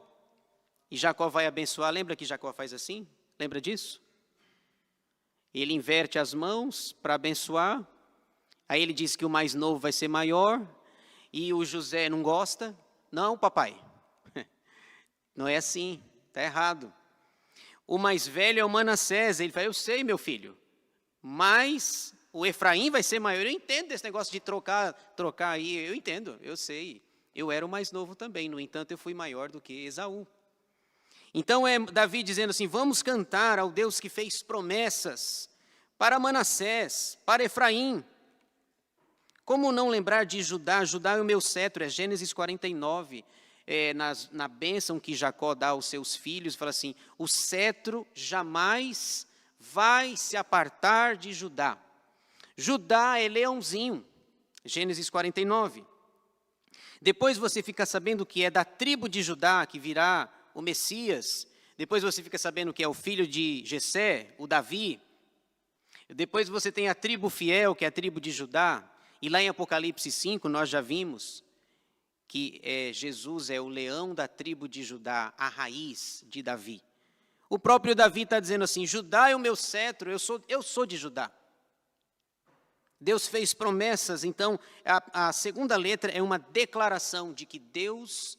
e Jacó vai abençoar. Lembra que Jacó faz assim? Lembra disso? Ele inverte as mãos para abençoar, aí ele diz que o mais novo vai ser maior, e o José não gosta. Não, papai, não é assim, está errado. O mais velho é o Manassés, ele fala, eu sei, meu filho, mas o Efraim vai ser maior. Eu entendo esse negócio de trocar aí, eu entendo, eu sei. Eu era o mais novo também, no entanto, eu fui maior do que Esaú. Então é Davi dizendo assim, vamos cantar ao Deus que fez promessas para Manassés, para Efraim. Como não lembrar de Judá? Judá é o meu cetro, é Gênesis 49, na bênção que Jacó dá aos seus filhos, fala assim, o cetro jamais vai se apartar de Judá. Judá é leãozinho, Gênesis 49. Depois você fica sabendo que é da tribo de Judá que virá o Messias. Depois você fica sabendo que é o filho de Jessé, o Davi. Depois você tem a tribo fiel, que é a tribo de Judá. E lá em Apocalipse 5 nós já vimos que Jesus é o leão da tribo de Judá, a raiz de Davi. O próprio Davi está dizendo assim, Judá é o meu cetro, eu sou de Judá. Deus fez promessas, então a segunda letra é uma declaração de que Deus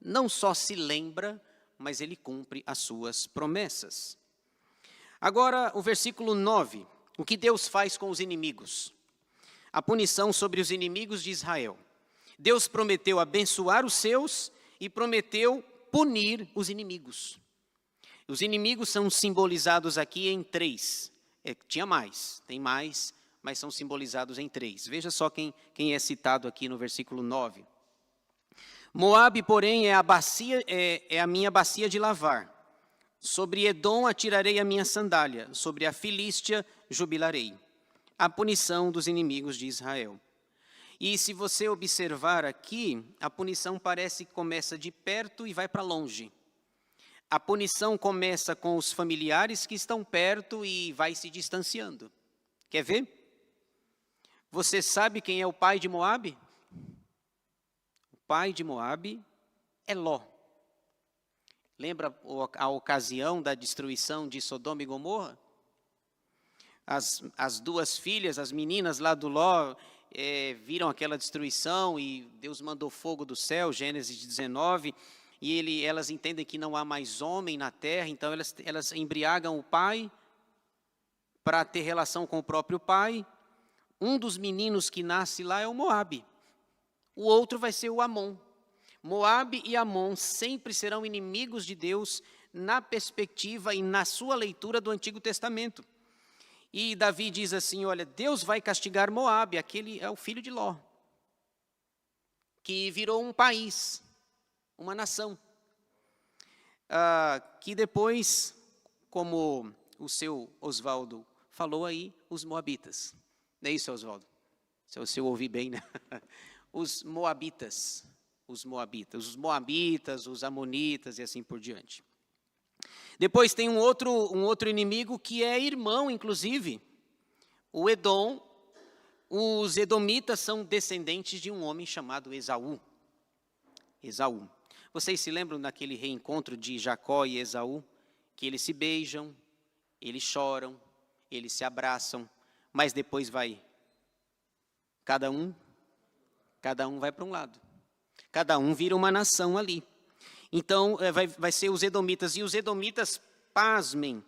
não só se lembra, mas Ele cumpre as suas promessas. Agora, o versículo 9, o que Deus faz com os inimigos? A punição sobre os inimigos de Israel. Deus prometeu abençoar os seus e prometeu punir os inimigos. Os inimigos são simbolizados aqui em 3. Tinha mais, tem mais, mas são simbolizados em 3. Veja só quem é citado aqui no versículo 9. Moabe, porém, é a minha bacia de lavar. Sobre Edom atirarei a minha sandália, sobre a Filístia jubilarei. A punição dos inimigos de Israel. E se você observar aqui, a punição parece que começa de perto e vai para longe. A punição começa com os familiares que estão perto e vai se distanciando. Quer ver? Você sabe quem é o pai de Moabe? O pai de Moabe é Ló. Lembra a ocasião da destruição de Sodoma e Gomorra? As duas filhas, as meninas lá do Ló, viram aquela destruição e Deus mandou fogo do céu, Gênesis 19, e elas entendem que não há mais homem na terra, então elas embriagam o pai para ter relação com o próprio pai. Um dos meninos que nasce lá é o Moabe, o outro vai ser o Amon. Moabe e Amon sempre serão inimigos de Deus na perspectiva e na sua leitura do Antigo Testamento. E Davi diz assim, olha, Deus vai castigar Moabe, aquele é o filho de Ló, que virou um país, uma nação, que depois, como o seu Oswaldo falou aí, os moabitas. Não é isso, Oswaldo? Se eu ouvi bem, né? Os moabitas, os amonitas e assim por diante. Depois tem um outro inimigo que é irmão, inclusive, o Edom. Os edomitas são descendentes de um homem chamado Esaú. Esaú. Vocês se lembram daquele reencontro de Jacó e Esaú? Que eles se beijam, eles choram, eles se abraçam, mas depois cada um vai para um lado. Cada um vira uma nação ali. Então, vai ser os edomitas. E os edomitas, pasmem,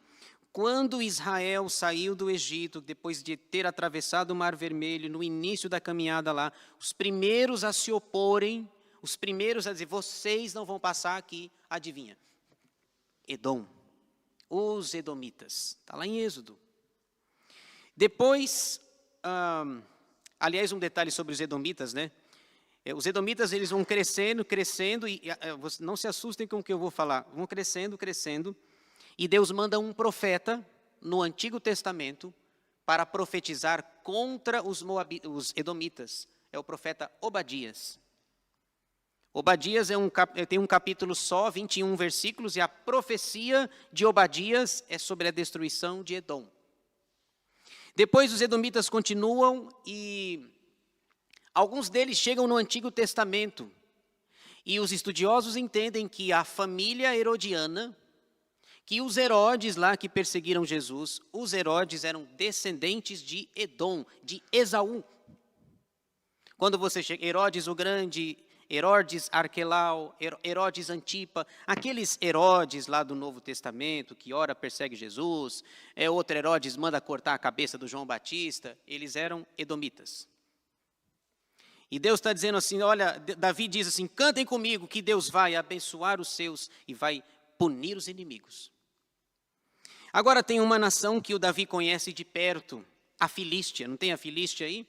quando Israel saiu do Egito, depois de ter atravessado o Mar Vermelho, no início da caminhada lá, os primeiros a se oporem, os primeiros a dizer, vocês não vão passar aqui, adivinha? Edom, os edomitas, está lá em Êxodo. Depois, aliás, um detalhe sobre os edomitas, né? Os edomitas, eles vão crescendo, e não se assustem com o que eu vou falar, vão crescendo, e Deus manda um profeta no Antigo Testamento para profetizar contra os edomitas. É o profeta Obadias. Obadias tem um capítulo só, 21 versículos, e a profecia de Obadias é sobre a destruição de Edom. Depois os edomitas continuam e alguns deles chegam no Antigo Testamento. E os estudiosos entendem que a família herodiana, que os Herodes lá que perseguiram Jesus, os Herodes eram descendentes de Edom, de Esaú. Quando você chega, Herodes o Grande, Herodes Arquelau, Herodes Antipa, aqueles Herodes lá do Novo Testamento, que ora persegue Jesus, outro Herodes manda cortar a cabeça do João Batista, eles eram edomitas. E Deus está dizendo assim, olha, Davi diz assim, cantem comigo que Deus vai abençoar os seus e vai punir os inimigos. Agora tem uma nação que o Davi conhece de perto, a Filístia, não tem a Filístia aí?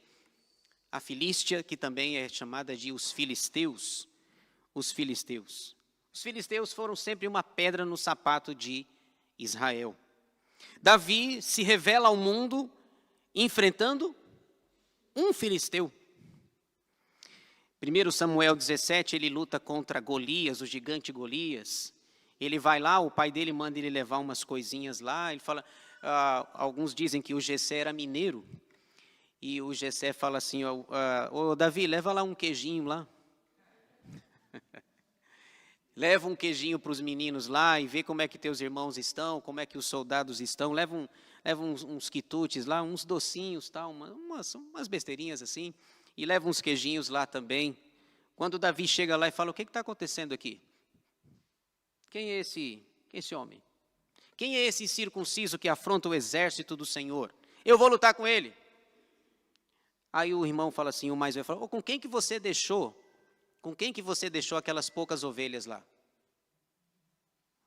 A Filístia, que também é chamada de os filisteus. Os filisteus. Os filisteus foram sempre uma pedra no sapato de Israel. Davi se revela ao mundo enfrentando um filisteu. 1 Samuel 17, ele luta contra Golias, o gigante Golias. Ele vai lá, o pai dele manda ele levar umas coisinhas lá. Ele fala, alguns dizem que o Jessé era mineiro. E o Jessé fala assim, Davi, leva lá um queijinho lá. Leva um queijinho para os meninos lá e vê como é que teus irmãos estão, como é que os soldados estão. Leva uns quitutes lá, uns docinhos, tal, umas besteirinhas assim. E leva uns queijinhos lá também. Quando Davi chega lá e fala, o que está acontecendo aqui? Quem é esse homem? Quem é esse incircunciso que afronta o exército do Senhor? Eu vou lutar com ele. Aí o irmão fala assim, o mais velho fala, com quem que você deixou? Com quem que você deixou aquelas poucas ovelhas lá?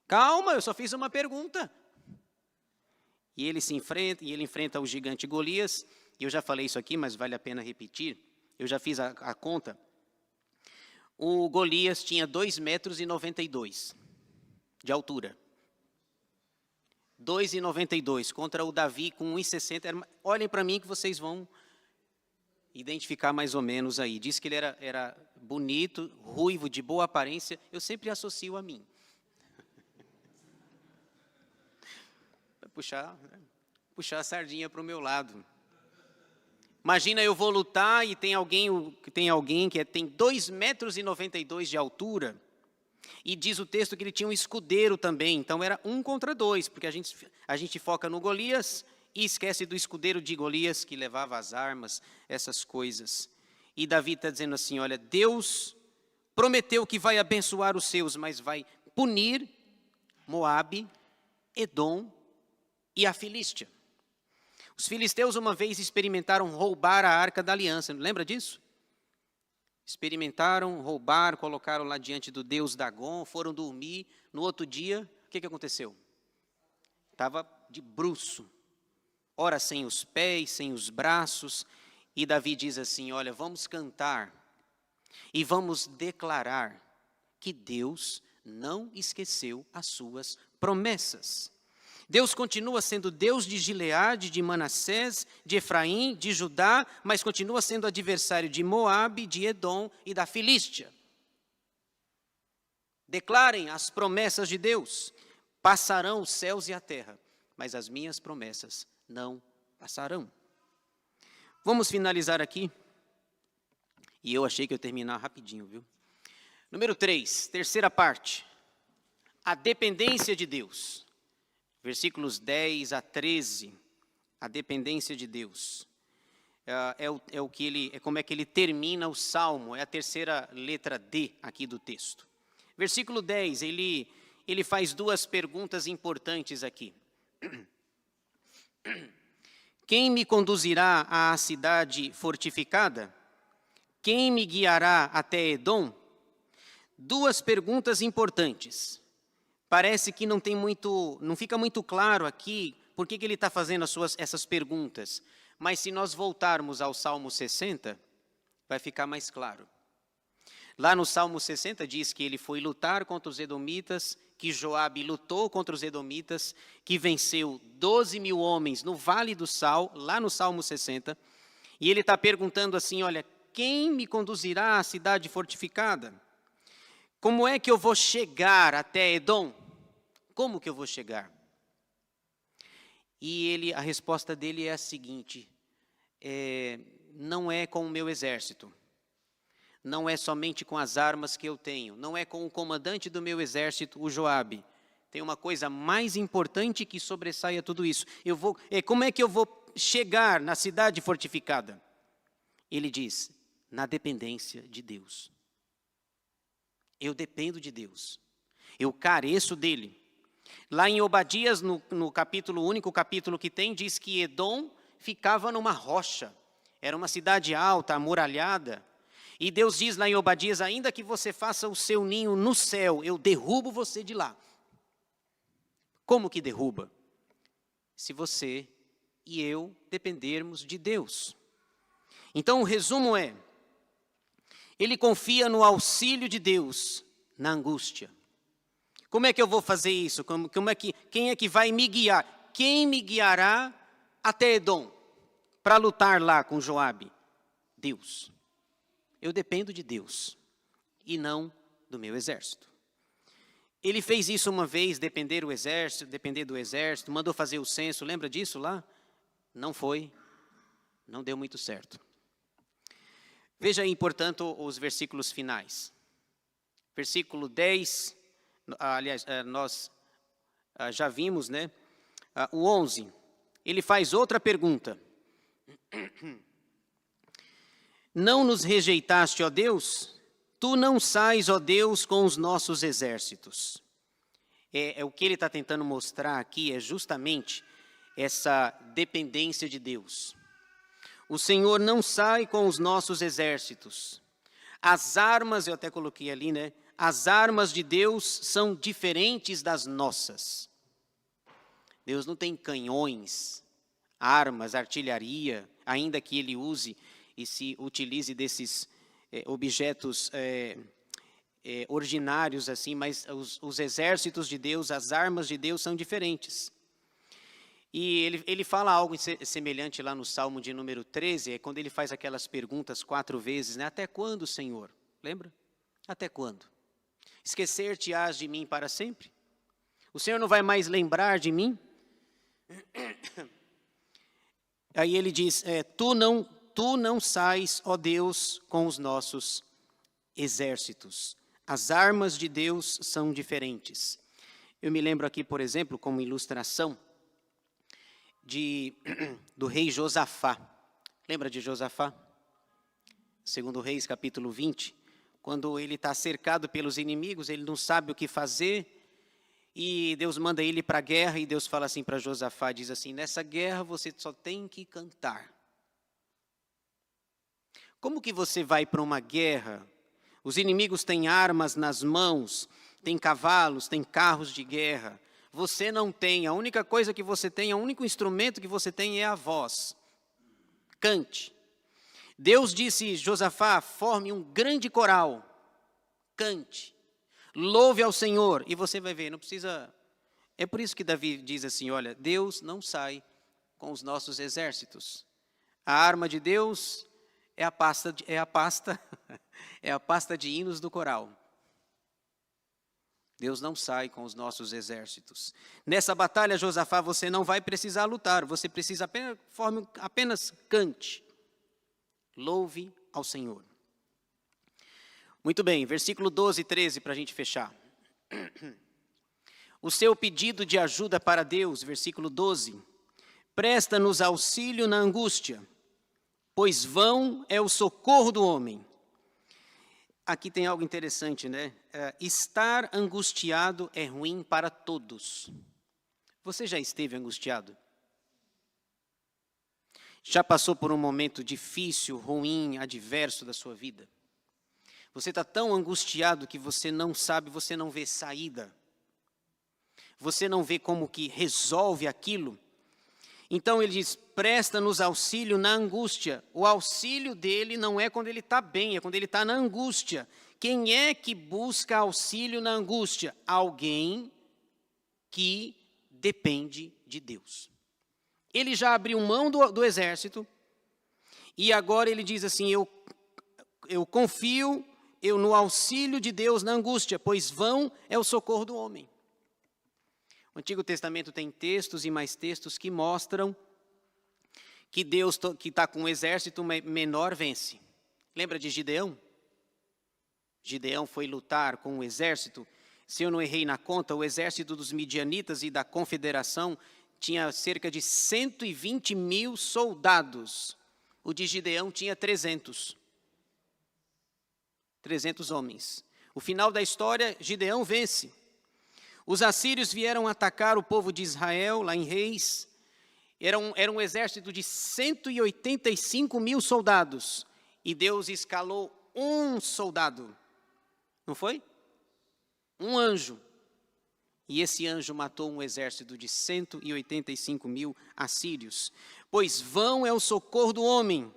Calma, eu só fiz uma pergunta. E ele enfrenta o gigante Golias. E eu já falei isso aqui, mas vale a pena repetir. Eu já fiz a conta. O Golias tinha 2,92 metros de altura. 2,92 contra o Davi com 1,60. Olhem para mim que vocês vão identificar mais ou menos aí. Diz que ele era bonito, ruivo, de boa aparência. Eu sempre associo a mim. Puxar a sardinha para o meu lado. Imagina, eu vou lutar e tem alguém que tem 2,92 metros de altura. E diz o texto que ele tinha um escudeiro também. Então era 1 contra 2, porque a gente foca no Golias e esquece do escudeiro de Golias, que levava as armas, essas coisas. E Davi está dizendo assim, olha, Deus prometeu que vai abençoar os seus, mas vai punir Moabe, Edom e a Filístia. Os filisteus uma vez experimentaram roubar a Arca da Aliança, lembra disso? Experimentaram, roubaram, colocaram lá diante do deus Dagon, foram dormir. No outro dia, o que aconteceu? Estava de bruço, ora sem os pés, sem os braços. E Davi diz assim, olha, vamos cantar e vamos declarar que Deus não esqueceu as suas promessas. Deus continua sendo Deus de Gileade, de Manassés, de Efraim, de Judá, mas continua sendo adversário de Moabe, de Edom e da Filístia. Declarem as promessas de Deus. Passarão os céus e a terra, mas as minhas promessas não passarão. Vamos finalizar aqui. E eu achei que eu ia terminar rapidinho, viu? Número 3, terceira parte. A dependência de Deus. Versículos 10 a 13. A dependência de Deus. É como é que ele termina o Salmo. É a terceira letra D aqui do texto. Versículo 10, ele faz duas perguntas importantes aqui. Quem me conduzirá à cidade fortificada? Quem me guiará até Edom? Duas perguntas importantes. Parece que não fica muito claro aqui por que ele está fazendo essas perguntas. Mas se nós voltarmos ao Salmo 60, vai ficar mais claro. Lá no Salmo 60 diz que ele foi lutar contra os edomitas, que Joabe lutou contra os edomitas, que venceu 12.000 homens no Vale do Sal, lá no Salmo 60. E ele está perguntando assim, olha, quem me conduzirá à cidade fortificada? Como é que eu vou chegar até Edom? Como que eu vou chegar? E a resposta dele é a seguinte, não é com o meu exército, não é somente com as armas que eu tenho, não é com o comandante do meu exército, o Joabe. Tem uma coisa mais importante que sobressaia tudo isso. Como é que eu vou chegar na cidade fortificada? Ele diz, na dependência de Deus. Eu dependo de Deus. Eu careço dele. Lá em Obadias, no capítulo, o único capítulo que tem, diz que Edom ficava numa rocha. Era uma cidade alta, amuralhada. E Deus diz lá em Obadias, ainda que você faça o seu ninho no céu, eu derrubo você de lá. Como que derruba? Se você e eu dependermos de Deus. Então o resumo é, ele confia no auxílio de Deus na angústia. Como é que eu vou fazer isso? Quem é que vai me guiar? Quem me guiará até Edom para lutar lá com Joabe? Deus. Eu dependo de Deus e não do meu exército. Ele fez isso uma vez, depender do exército, mandou fazer o censo, lembra disso lá? Não foi, não deu muito certo. Veja aí, portanto, os versículos finais. Versículo 10, aliás, nós já vimos, né? O 11, ele faz outra pergunta. Não nos rejeitaste, ó Deus? Tu não sais, ó Deus, com os nossos exércitos. O que ele está tentando mostrar aqui é justamente essa dependência de Deus. O Senhor não sai com os nossos exércitos. As armas, eu até coloquei ali, né? As armas de Deus são diferentes das nossas. Deus não tem canhões, armas, artilharia, ainda que ele use e se utilize desses objetos ordinários, assim, mas os exércitos de Deus, as armas de Deus são diferentes. E ele fala algo semelhante lá no Salmo de número 13, quando ele faz aquelas perguntas 4 vezes, né? Até quando, Senhor? Lembra? Até quando? Esquecer-te-ás de mim para sempre? O Senhor não vai mais lembrar de mim? Aí ele diz, tu não sais, ó Deus, com os nossos exércitos. As armas de Deus são diferentes. Eu me lembro aqui, por exemplo, como ilustração, do rei Josafá. Lembra de Josafá? Segundo Reis, capítulo 20. Quando ele está cercado pelos inimigos, ele não sabe o que fazer. E Deus manda ele para a guerra. E Deus fala assim para Josafá, diz assim, nessa guerra você só tem que cantar. Como que você vai para uma guerra? Os inimigos têm armas nas mãos, têm cavalos, têm carros de guerra. Você não tem, a única coisa que você tem, o único instrumento que você tem é a voz. Cante. Deus disse, Josafá, forme um grande coral. Cante. Louve ao Senhor. E você vai ver, não precisa... É por isso que Davi diz assim, olha, Deus não sai com os nossos exércitos. A arma de Deus é a pasta de hinos do coral. Deus não sai com os nossos exércitos. Nessa batalha, Josafá, você não vai precisar lutar, você precisa apenas cante. Louve ao Senhor. Muito bem, versículo 12 e 13 para a gente fechar. O seu pedido de ajuda para Deus, versículo 12. Presta-nos auxílio na angústia, pois vão é o socorro do homem. Aqui tem algo interessante, né? Estar angustiado é ruim para todos. Você já esteve angustiado? Já passou por um momento difícil, ruim, adverso da sua vida? Você está tão angustiado que você não sabe, você não vê saída. Você não vê como que resolve aquilo. Então ele diz, presta-nos auxílio na angústia. O auxílio dele não é quando ele está bem, é quando ele está na angústia. Quem é que busca auxílio na angústia? Alguém que depende de Deus. Ele já abriu mão do exército e agora ele diz assim, eu confio no auxílio de Deus na angústia, pois vão é o socorro do homem. O Antigo Testamento tem textos e mais textos que mostram que Deus que está com um exército menor vence. Lembra de Gideão? Gideão foi lutar com um exército. Se eu não errei na conta, o exército dos midianitas e da confederação tinha cerca de 120 mil soldados. O de Gideão tinha 300 homens. O final da história, Gideão vence. Os assírios vieram atacar o povo de Israel, lá em Reis. Era um exército de 185 mil soldados. E Deus escalou um soldado. Não foi? Um anjo. E esse anjo matou um exército de 185 mil assírios. Pois vão é o socorro do homem.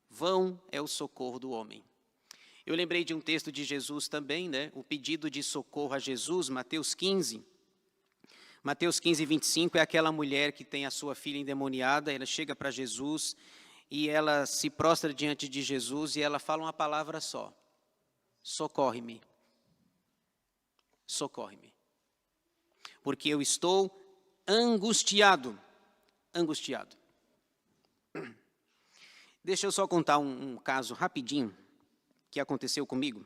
Vão é o socorro do homem. Eu lembrei de um texto de Jesus também, né? O pedido de socorro a Jesus, Mateus 15. Mateus 15, 25 é aquela mulher que tem a sua filha endemoniada, ela chega para Jesus e ela se prostra diante de Jesus e ela fala uma palavra só. Socorre-me. Socorre-me. Porque eu estou angustiado. Angustiado. Deixa eu só contar um caso rapidinho que aconteceu comigo,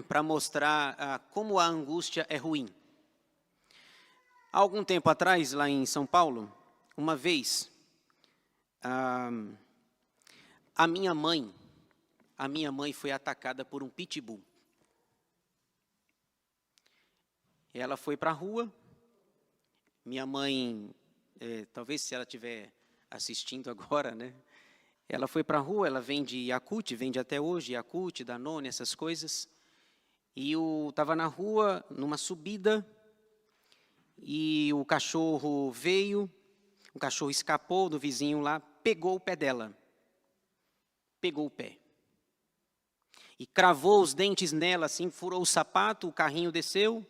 para mostrar como a angústia é ruim. Há algum tempo atrás, lá em São Paulo, uma vez, a minha mãe foi atacada por um pitbull. Ela foi para a rua, minha mãe, talvez se ela estiver assistindo agora, né? Ela foi para a rua, ela vende Yakult, vende até hoje Yakult, Danone, essas coisas. E estava na rua, numa subida, e o cachorro veio, o cachorro escapou do vizinho lá, pegou o pé dela. Pegou o pé. E cravou os dentes nela, assim, furou o sapato, o carrinho desceu.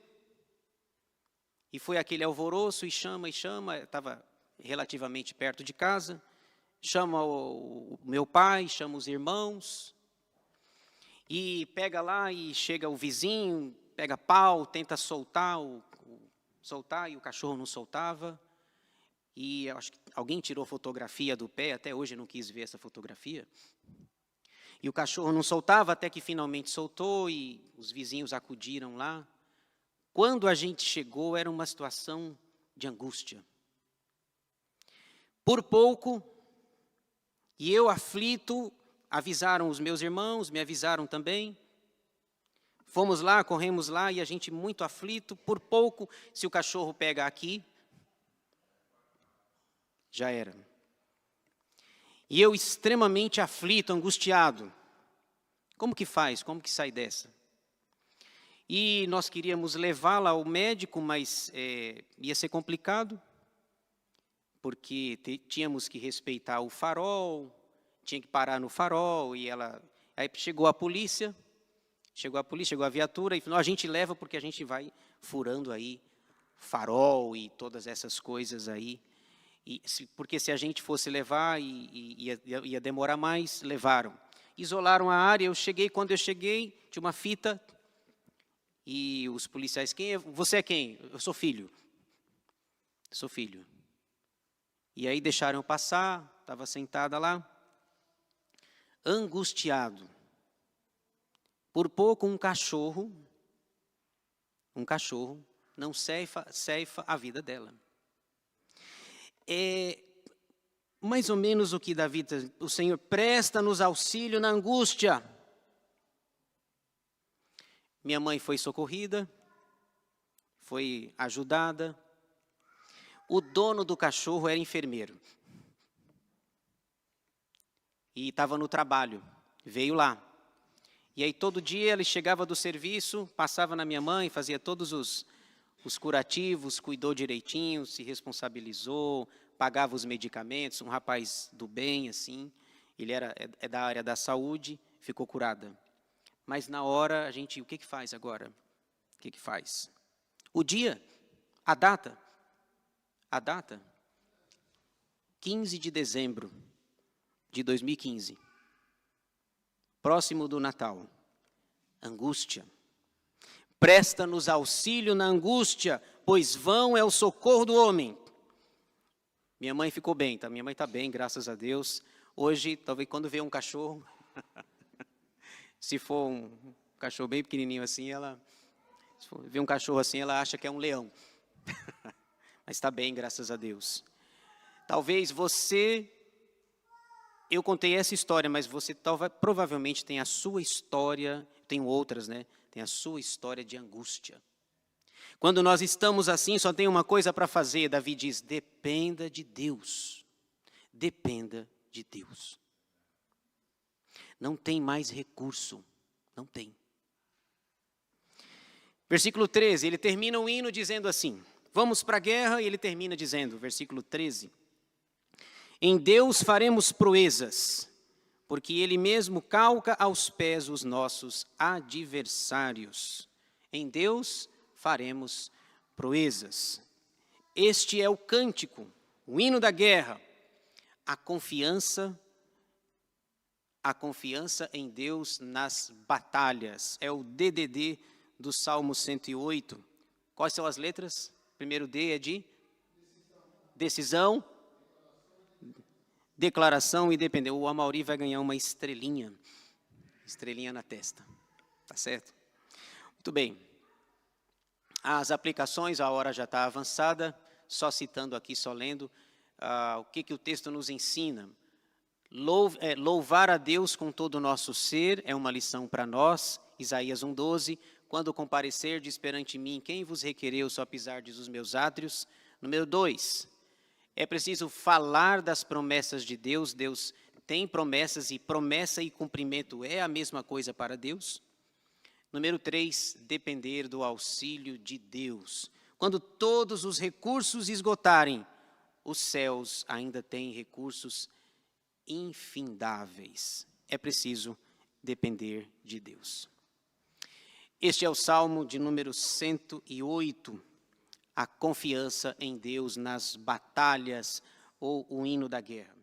E foi aquele alvoroço, e chama, estava relativamente perto de casa. Chama o meu pai, chama os irmãos, e pega lá e chega o vizinho, pega pau, tenta soltar e o cachorro não soltava. E acho que alguém tirou fotografia do pé, até hoje eu não quis ver essa fotografia. E o cachorro não soltava, até que finalmente soltou e os vizinhos acudiram lá. Quando a gente chegou, era uma situação de angústia. Por pouco, e eu aflito, avisaram os meus irmãos, me avisaram também. Fomos lá, corremos lá e a gente muito aflito. Por pouco, se o cachorro pega aqui, já era. E eu extremamente aflito, angustiado. Como que faz? Como que sai dessa? E nós queríamos levá-la ao médico, mas ia ser complicado, porque tínhamos que respeitar o farol, tinha que parar no farol, e aí chegou a polícia, chegou a viatura, e falou, a gente leva porque a gente vai furando aí farol e todas essas coisas aí, porque se a gente fosse levar, ia demorar mais, levaram. Isolaram a área, quando eu cheguei, tinha uma fita, e os policiais, você é quem? Eu sou filho. Sou filho. E aí deixaram eu passar, estava sentada lá, angustiado. Por pouco um cachorro não ceifa a vida dela. É mais ou menos o que Davi diz, o Senhor presta-nos auxílio na angústia. Minha mãe foi socorrida, foi ajudada. O dono do cachorro era enfermeiro. E estava no trabalho, veio lá. E aí todo dia ele chegava do serviço, passava na minha mãe, fazia todos os curativos, cuidou direitinho, se responsabilizou, pagava os medicamentos, um rapaz do bem, assim. Ele é da área da saúde, ficou curada. Mas na hora, o que faz agora? O que faz? O dia, a data, 15 de dezembro de 2015, próximo do Natal, angústia. Presta-nos auxílio na angústia, pois vão é o socorro do homem. Minha mãe ficou bem, tá? Minha mãe está bem, graças a Deus. Hoje, talvez quando vê um cachorro, se for um cachorro bem pequenininho assim, se for ver um cachorro assim, ela acha que é um leão. Mas está bem, graças a Deus. Talvez eu contei essa história, mas você provavelmente tem a sua história, tem outras, né? Tem a sua história de angústia. Quando nós estamos assim, só tem uma coisa para fazer. Davi diz, dependa de Deus. Dependa de Deus. Não tem mais recurso. Não tem. Versículo 13, ele termina o hino dizendo assim, vamos para a guerra, e ele termina dizendo, versículo 13, em Deus faremos proezas, porque Ele mesmo calca aos pés os nossos adversários. Em Deus faremos proezas. Este é o cântico, o hino da guerra, a confiança em Deus nas batalhas. É o DDD do Salmo 108. Quais são as letras? Primeiro D é de decisão, declaração e dependência. O Amauri vai ganhar uma estrelinha na testa. Tá certo? Muito bem. As aplicações, a hora já está avançada, só citando aqui, só lendo, o que o texto nos ensina. Louvar a Deus com todo o nosso ser é uma lição para nós, Isaías 1,12, quando comparecerdes perante mim, quem vos requereu só pisardes os meus átrios? Número 2, é preciso falar das promessas de Deus, Deus tem promessas e promessa e cumprimento é a mesma coisa para Deus. Número 3, depender do auxílio de Deus. Quando todos os recursos esgotarem, os céus ainda têm recursos infindáveis. É preciso depender de Deus. Este é o Salmo de número 108, a confiança em Deus nas batalhas ou o hino da guerra.